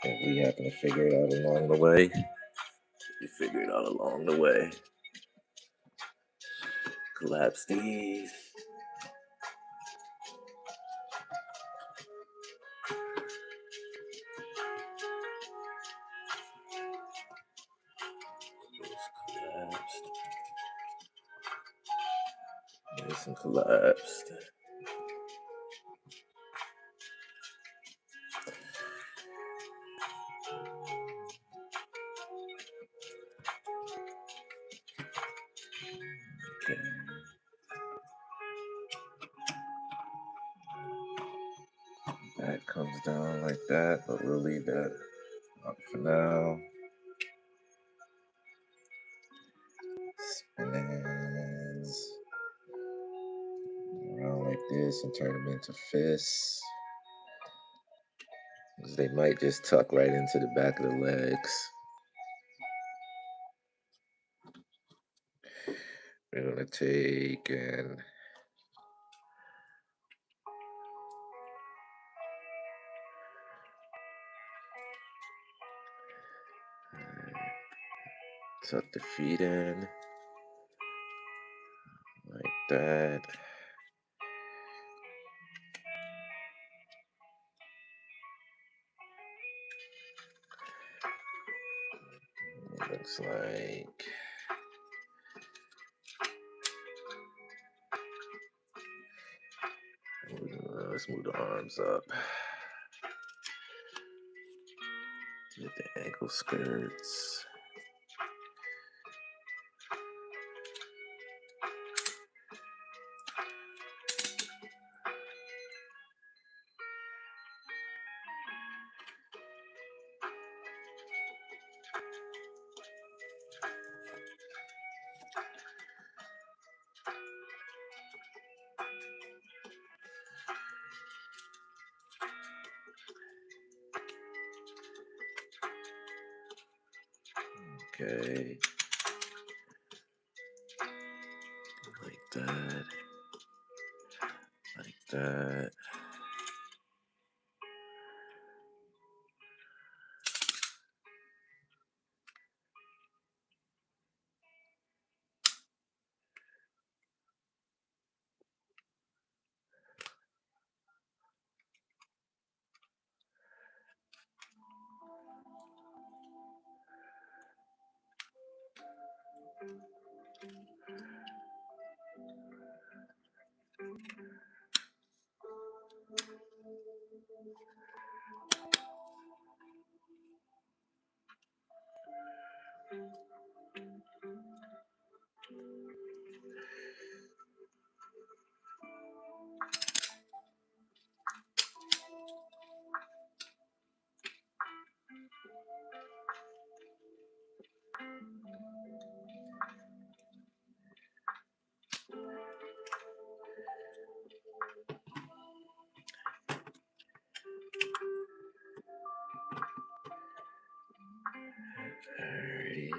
S1: If we happen to figure it out along the way, we figure it out along the way. Collapse these. Collapsed. Nice and collapsed. Okay. That comes down like that, but we'll leave that up for now. Spins around like this and turn them into fists. They might just tuck right into the back of the legs. We're gonna take and tuck the feet in like that. It looks like let's move the arms up. Get the ankle skirts. Okay. Like that. Like that. Alrighty.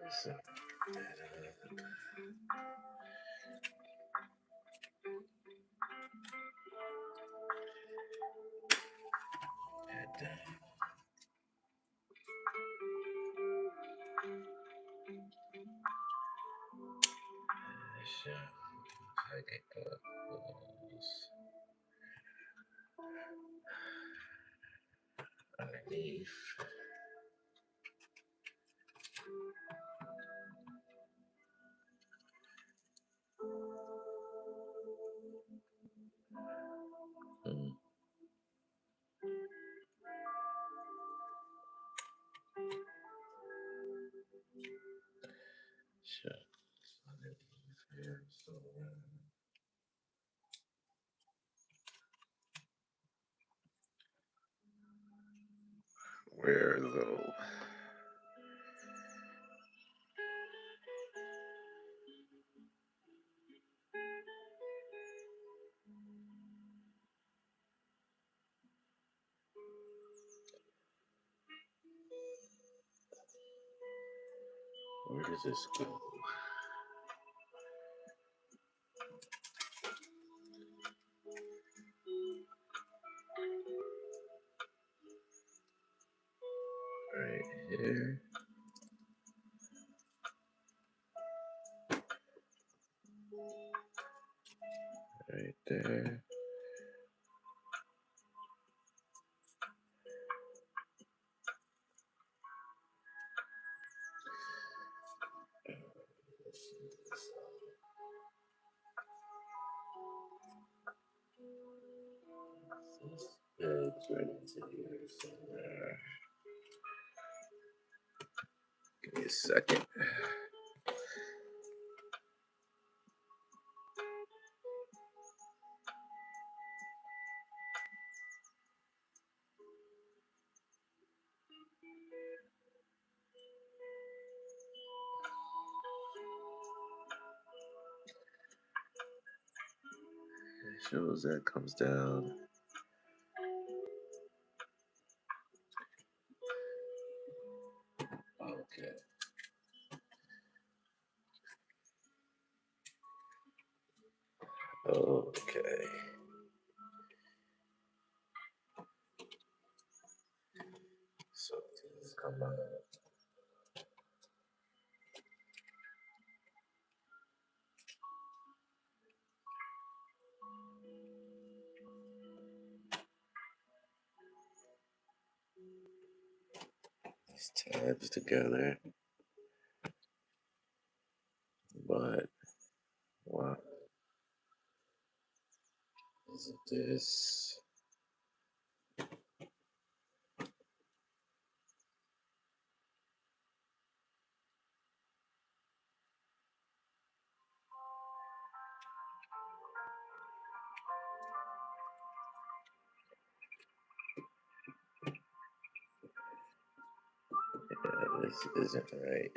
S1: Set that up. That down. I get those underneath. Mm. Sure. Underneath here, so Where though? Where does this go? Right here. Right there. It's right into here somewhere. Give me a second. It shows that comes down. Okay. Okay. So these come out. These tabs together. But what is this? Yeah, this isn't right.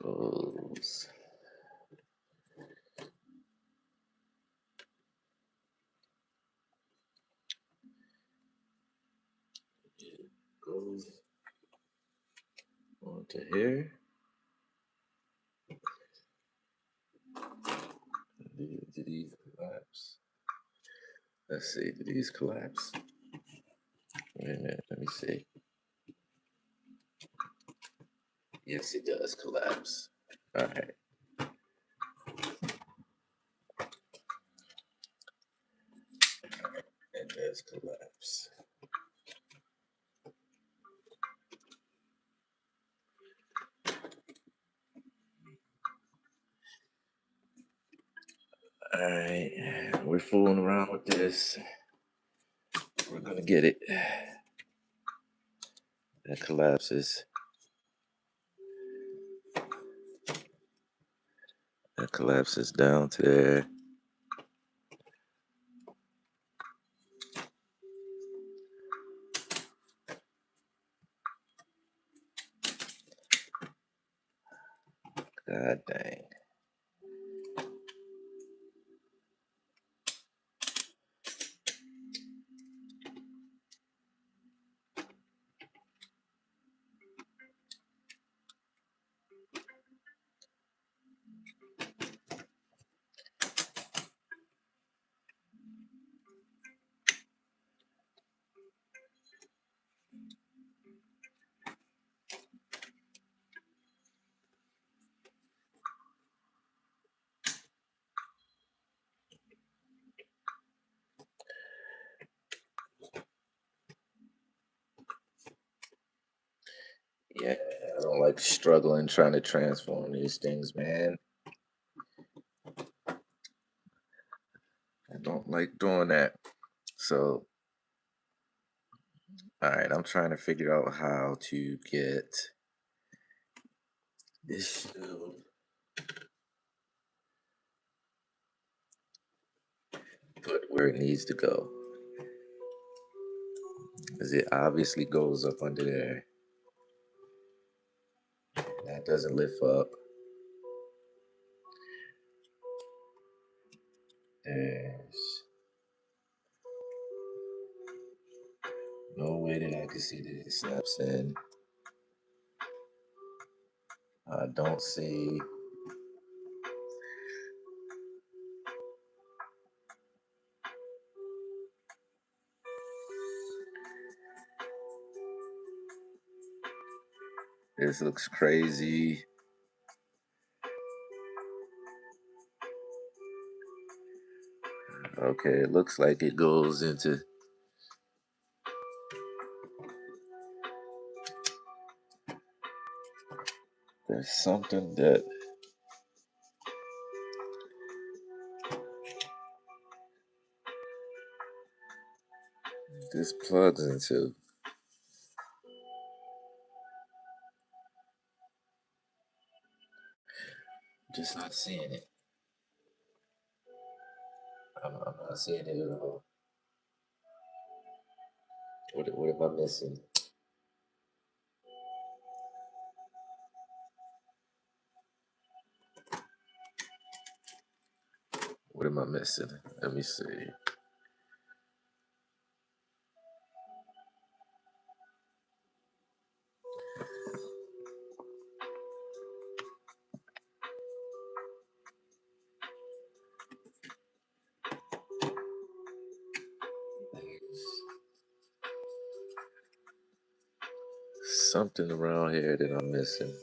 S1: Goes. It goes onto here. Do these collapse? Let's see. Do these collapse? Wait a minute. Let me see. Yes, it does collapse. All right. It does collapse. All right. We're fooling around with this. We're going to get it. That collapses. That collapses down to there. God dang. Yeah, I don't like struggling trying to transform these things, man. I don't like doing that. So, all right, I'm trying to figure out how to get this shield put where it needs to go. Because it obviously goes up under there. That doesn't lift up. There's no way that I can see that it snaps in. I don't see. This looks crazy. Okay, it looks like it goes into. There's something that this plugs into. Just not seeing it. I'm not seeing it at all. What am I missing? What am I missing? Let me see. Something around here that I'm missing.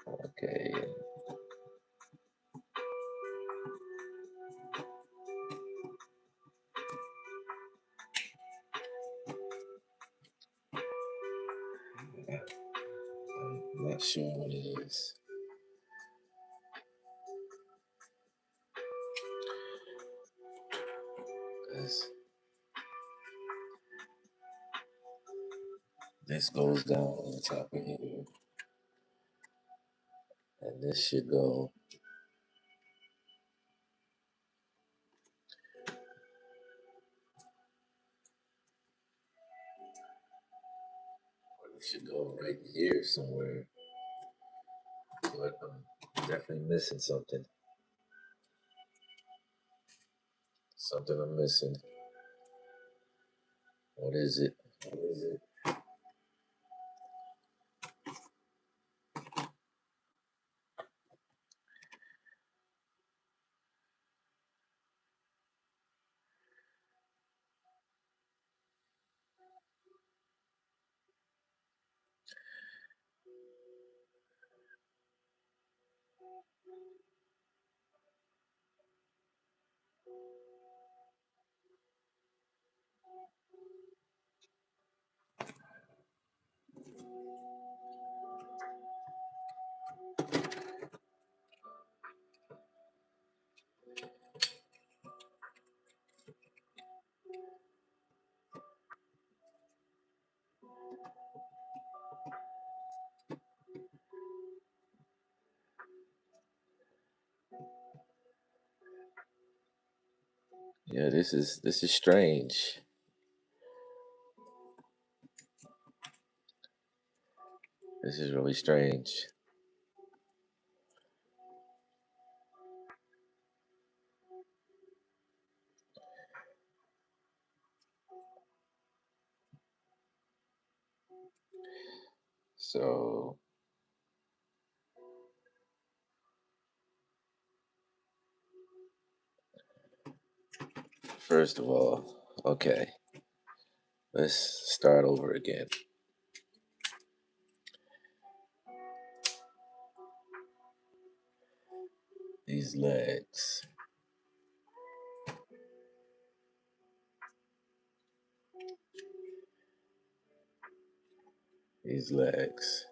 S1: Okay. I'm not sure what it is. This goes down on the top of here. And this should go. It should go right here somewhere. But I'm definitely missing something. Something I'm missing. What is it? What is it? Yeah, this is strange. This is really strange. So, first of all, okay, let's start over again. These legs. These legs.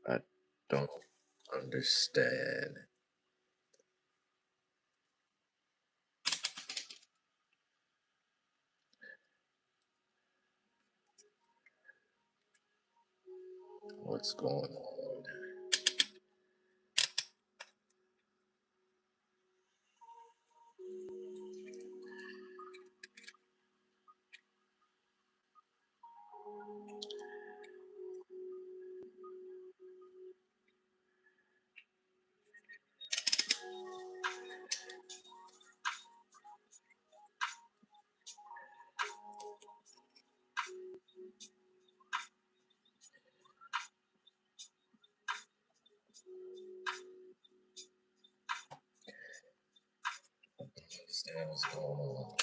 S1: I don't understand. What's going on? I don't understand what's going on.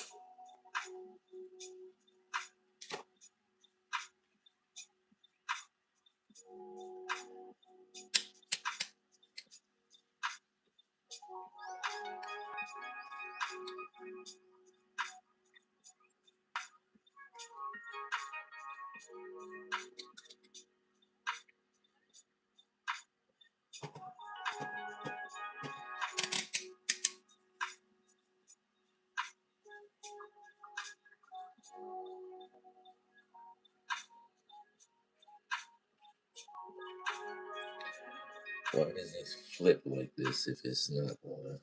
S1: Why does it flip like this if it's not gonna?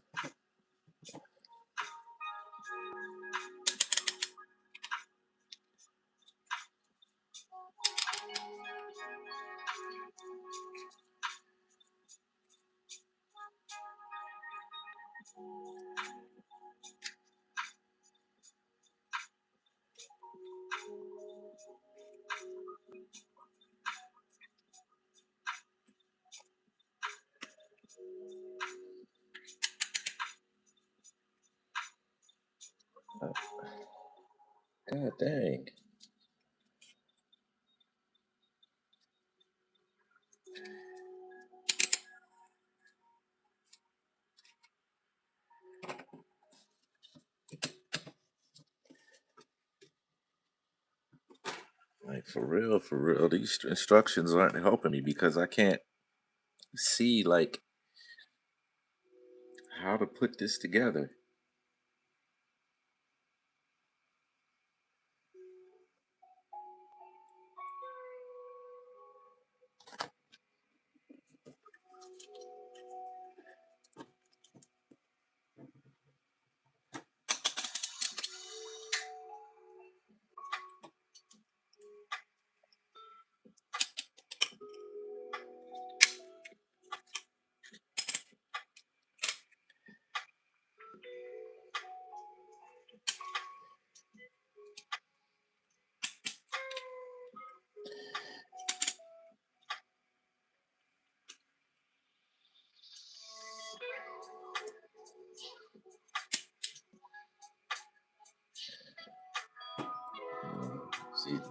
S1: God dang. Like for real, these instructions aren't helping me because I can't see like how to put this together.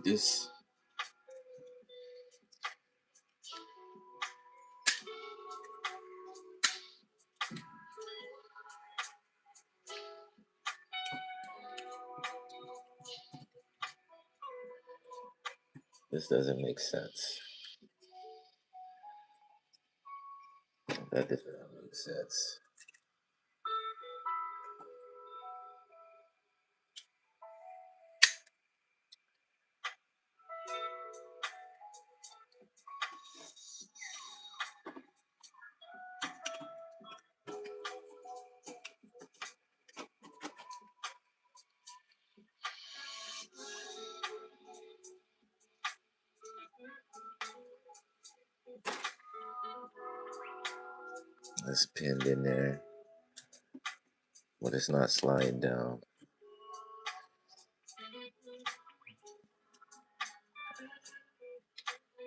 S1: focus. This doesn't make sense. That does not make sense. It's pinned in there, but it's not sliding down.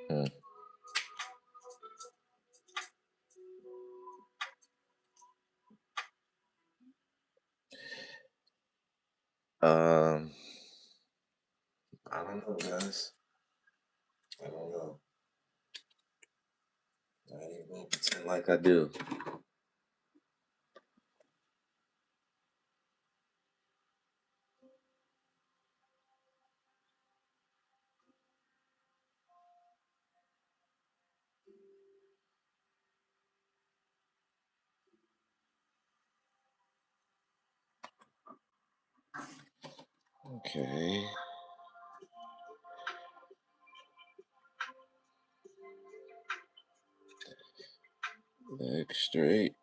S1: Hmm. Um, I don't know, guys. I don't know. I ain't gonna pretend like I do. Okay. Leg straight.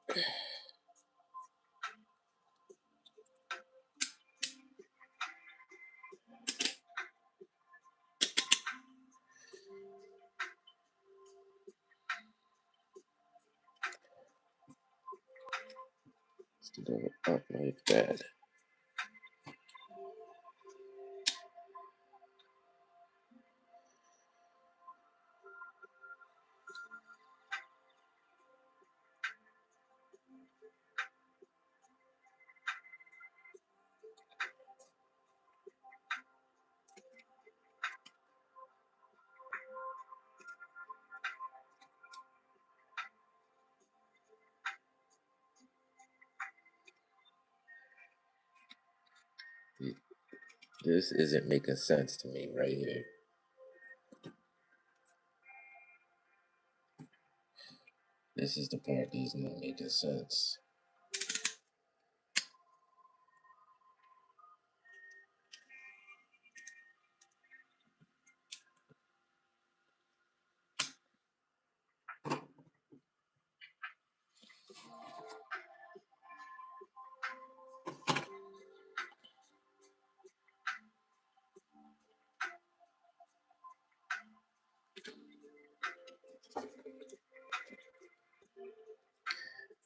S1: Let's do it up like that. This isn't making sense to me right here. This is the part that's not making sense.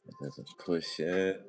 S1: It doesn't push yet.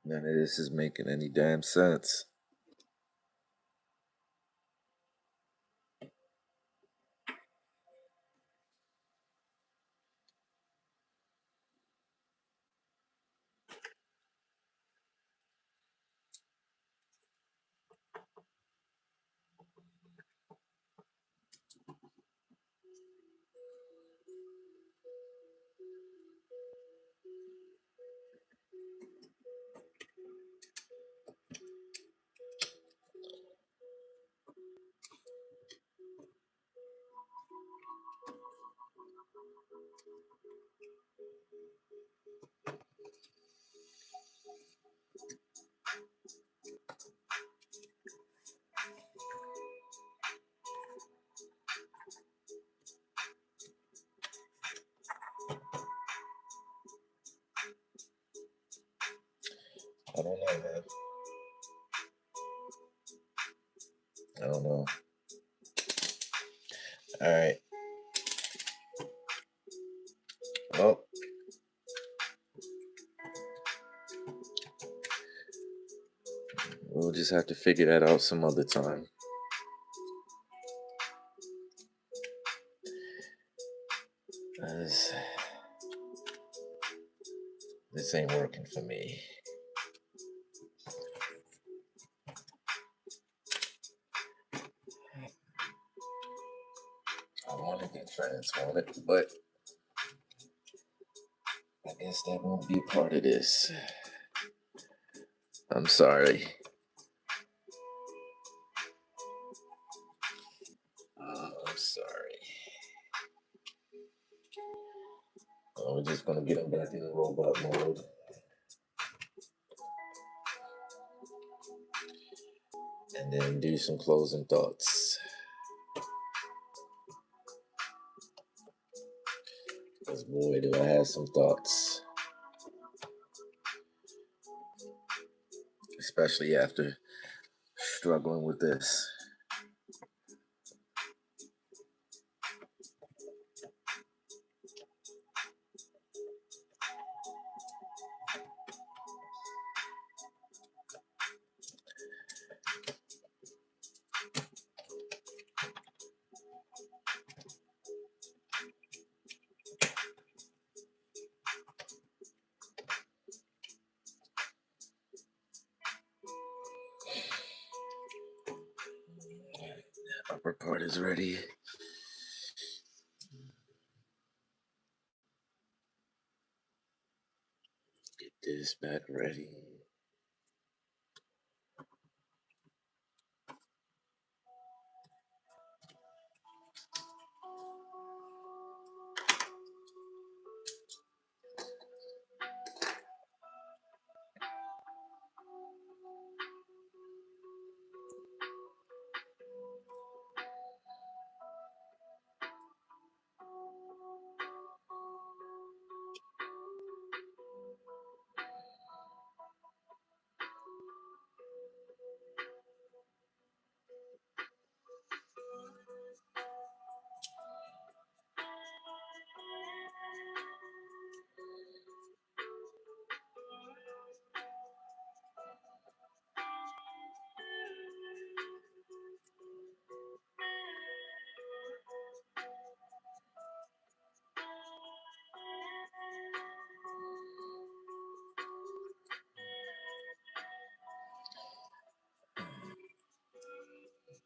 S1: None of this is making any damn sense. I don't know, man. I don't know. All right. Well, we'll just have to figure that out some other time. This ain't working for me. I want to get transformed, but I guess that won't be a part of this. I'm sorry. I'm sorry. We're just gonna get him back in the robot mode. And then do some closing thoughts. Because boy, do I have some thoughts. Especially after struggling with this. Upper part is ready. Get this back ready.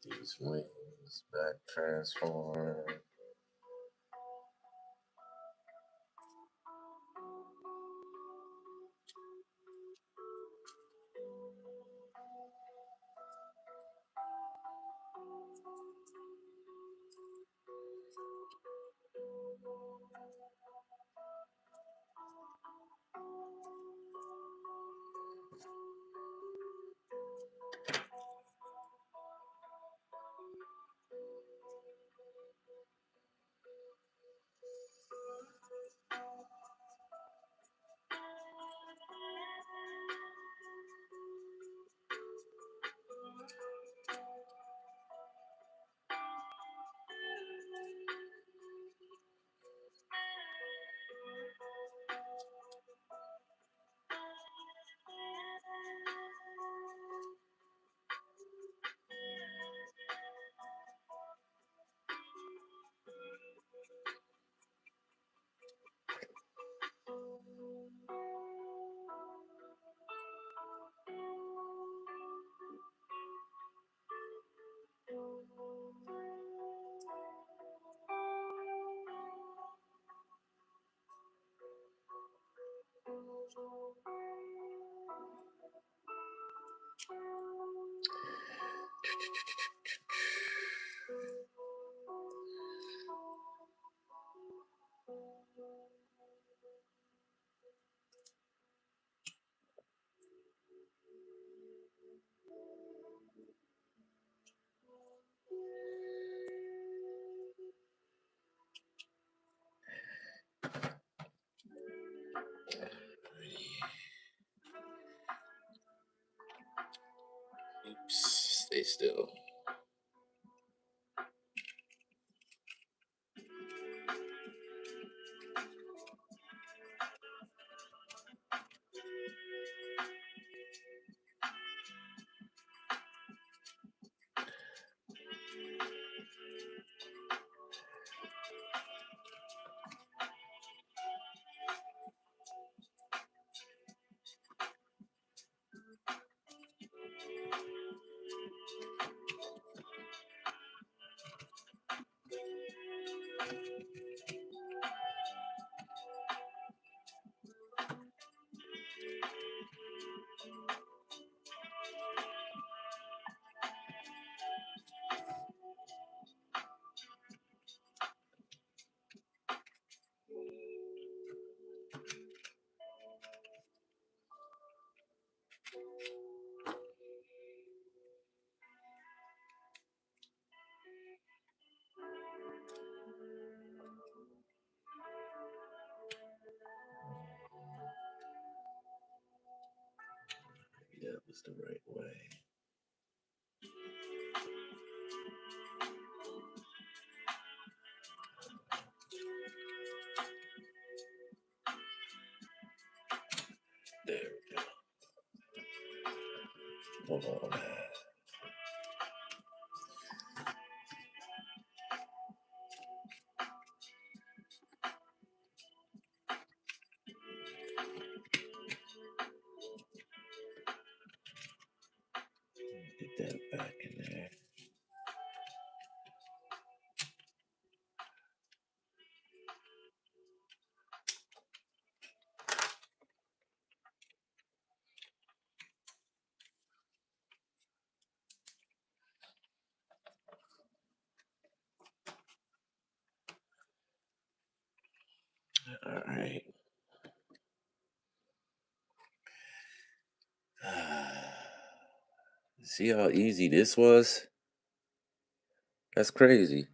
S1: These wings back transform. still. That was the right way. There we go. Hold on. Get that back in there. All right. See how easy this was? That's crazy.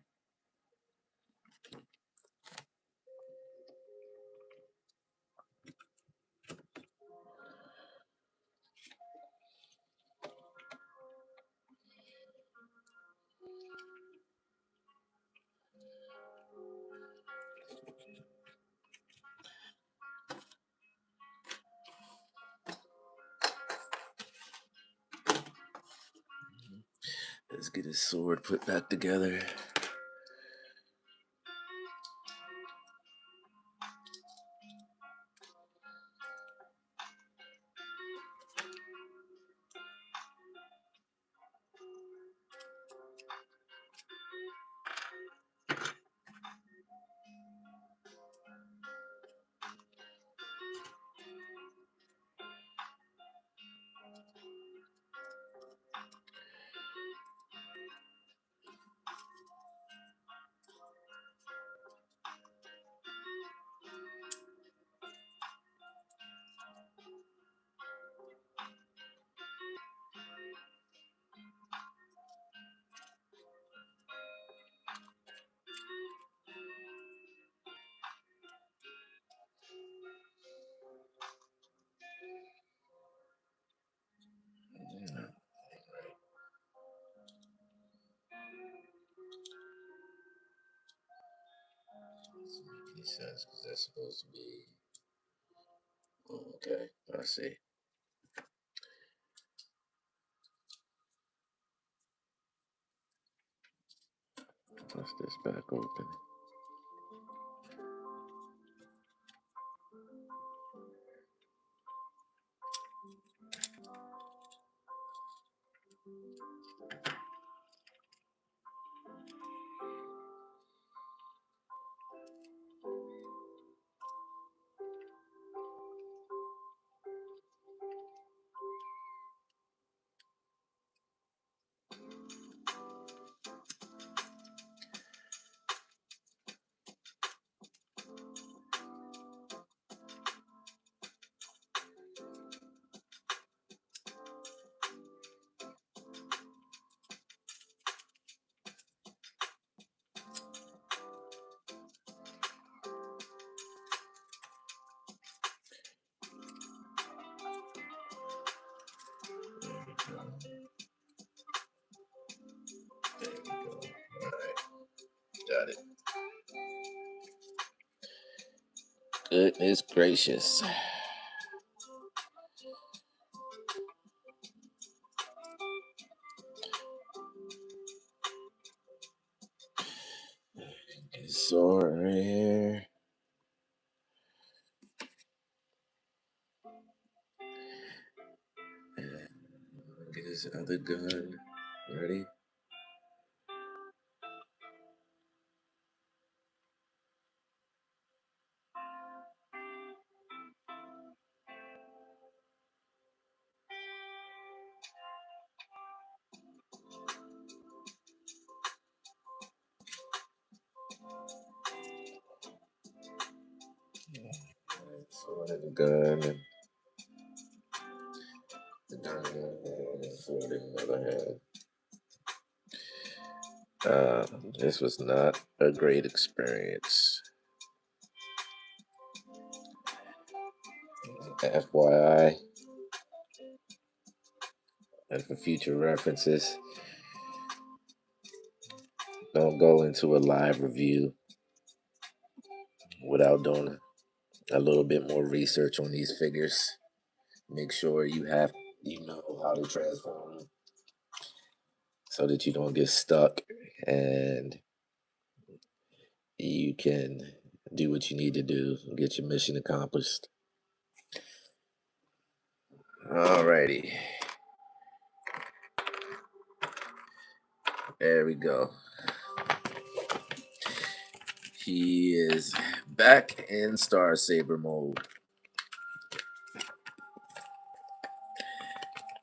S1: Let's get his sword put back together. Doesn't make any sense because that's supposed to be. Oh, okay, I see. Bust this back open. Alright, got it. Goodness gracious. So right here. And get his other gun. Ready? So the gun and the gun and sword in the other hand. This was not a great experience. FYI, and for future references, don't go into a live review without doing a little bit more research on these figures. Make sure you know how to transform them so that you don't get stuck and you can do what you need to do and get your mission accomplished. Alrighty, there we go. He is back in Star Saber mode.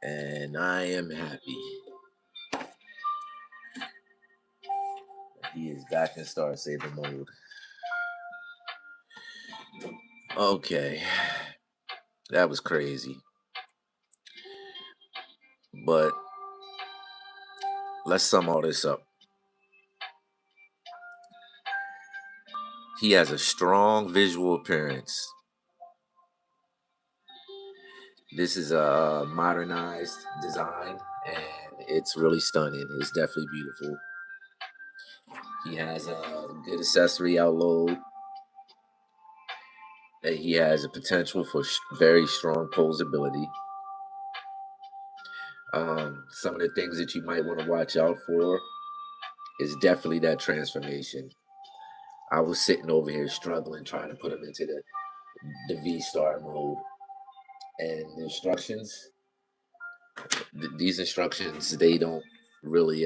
S1: And I am happy. He is back in Star Saber mode. Okay. That was crazy. But let's sum all this up. He has a strong visual appearance. This is a modernized design and it's really stunning. It's definitely beautiful. He has a good accessory outload. He has a potential for very strong posability. Some of the things that you might want to watch out for is definitely that transformation. I was sitting over here struggling trying to put him into the V star mode, and the instructions. These instructions they don't really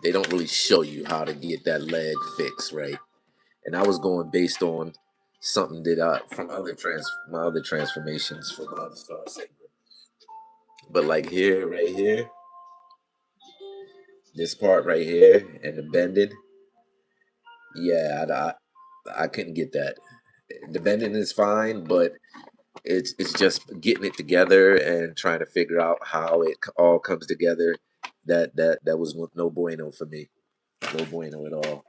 S1: they don't really show you how to get that leg fixed right. And I was going based on something that from my other transformations from my other Star Saber. But like here, right here, this part right here, and the bending, yeah, I couldn't get that. The bending is fine, but it's just getting it together and trying to figure out how it all comes together. That was no bueno for me. No bueno at all.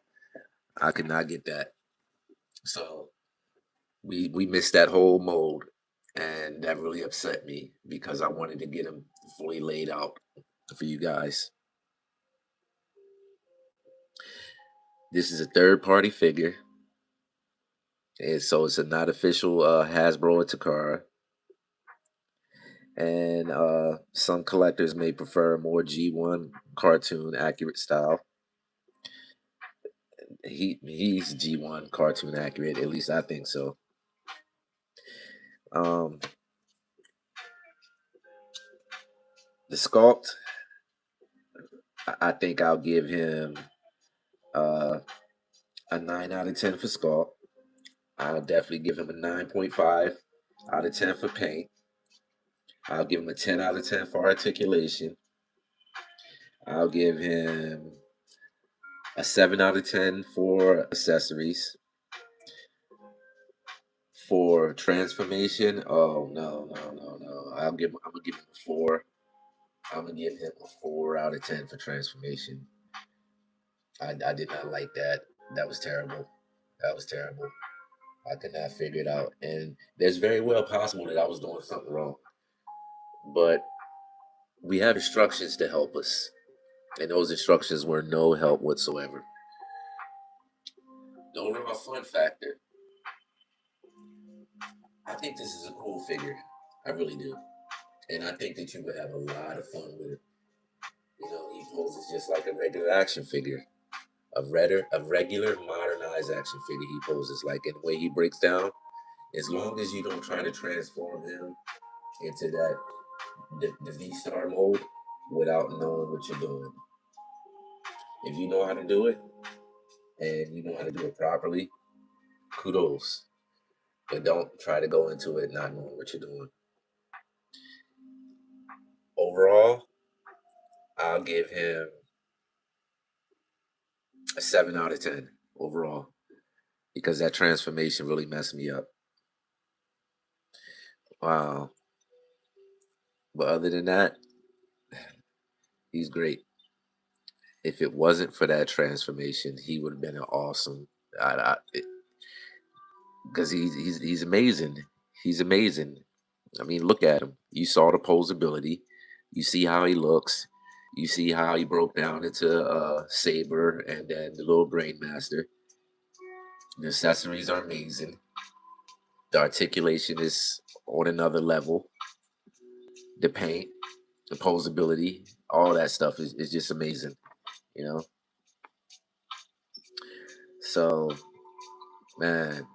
S1: I could not get that. So we missed that whole mode, and that really upset me because I wanted to get him fully laid out for you guys. This is a third party figure, and so it's a not official Hasbro or Takara. And some collectors may prefer a more G1 cartoon accurate style. He's G1 cartoon accurate, at least I think so. Um, the sculpt, I think I'll give him uh, a 9 out of 10 for sculpt. I'll definitely give him a 9.5 out of 10 for paint. I'll give him a 10 out of 10 for articulation. I'll give him a 7 out of 10 for accessories. For transformation, oh no. I'm gonna give him a 4. I'm gonna give him a 4 out of 10 for transformation. I did not like that. That was terrible. That was terrible. I could not figure it out. And there's very well possible that I was doing something wrong. But we have instructions to help us. And those instructions were no help whatsoever. The overall fun factor, I think this is a cool figure. I really do. And I think that you would have a lot of fun with it. You know, he poses just like a regular action figure. A regular modernized action figure he poses like, in the way he breaks down, as long as you don't try to transform him into that the V-Star mode without knowing what you're doing. If you know how to do it and you know how to do it properly, kudos. But don't try to go into it not knowing what you're doing. Overall, I'll give him a 7 out of 10 overall because that transformation really messed me up. Wow. But other than that, he's great. If it wasn't for that transformation, he would have been an awesome. Because he's amazing. He's amazing. I mean, look at him. You saw the posability. You see how he looks. You see how he broke down into Saber and then the little Brain Master. The accessories are amazing. The articulation is on another level. The paint, the posability, all that stuff is just amazing, you know? So, man,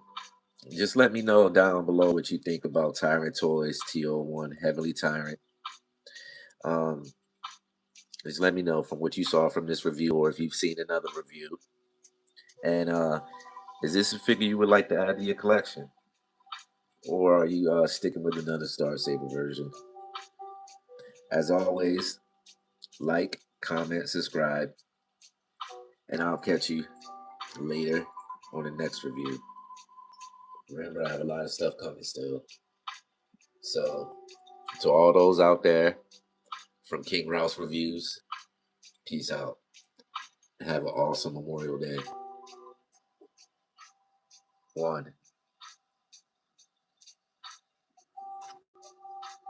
S1: just let me know down below what you think about Tyrant Toys T-01 Heavenly Tyrant. Um, just let me know from what you saw from this review or if you've seen another review. And is this a figure you would like to add to your collection? Or are you sticking with another Star Saber version? As always, like, comment, subscribe, and I'll catch you later on the next review. Remember, I have a lot of stuff coming still. So, to all those out there from King Rouse Reviews, peace out. Have an awesome Memorial Day. 1.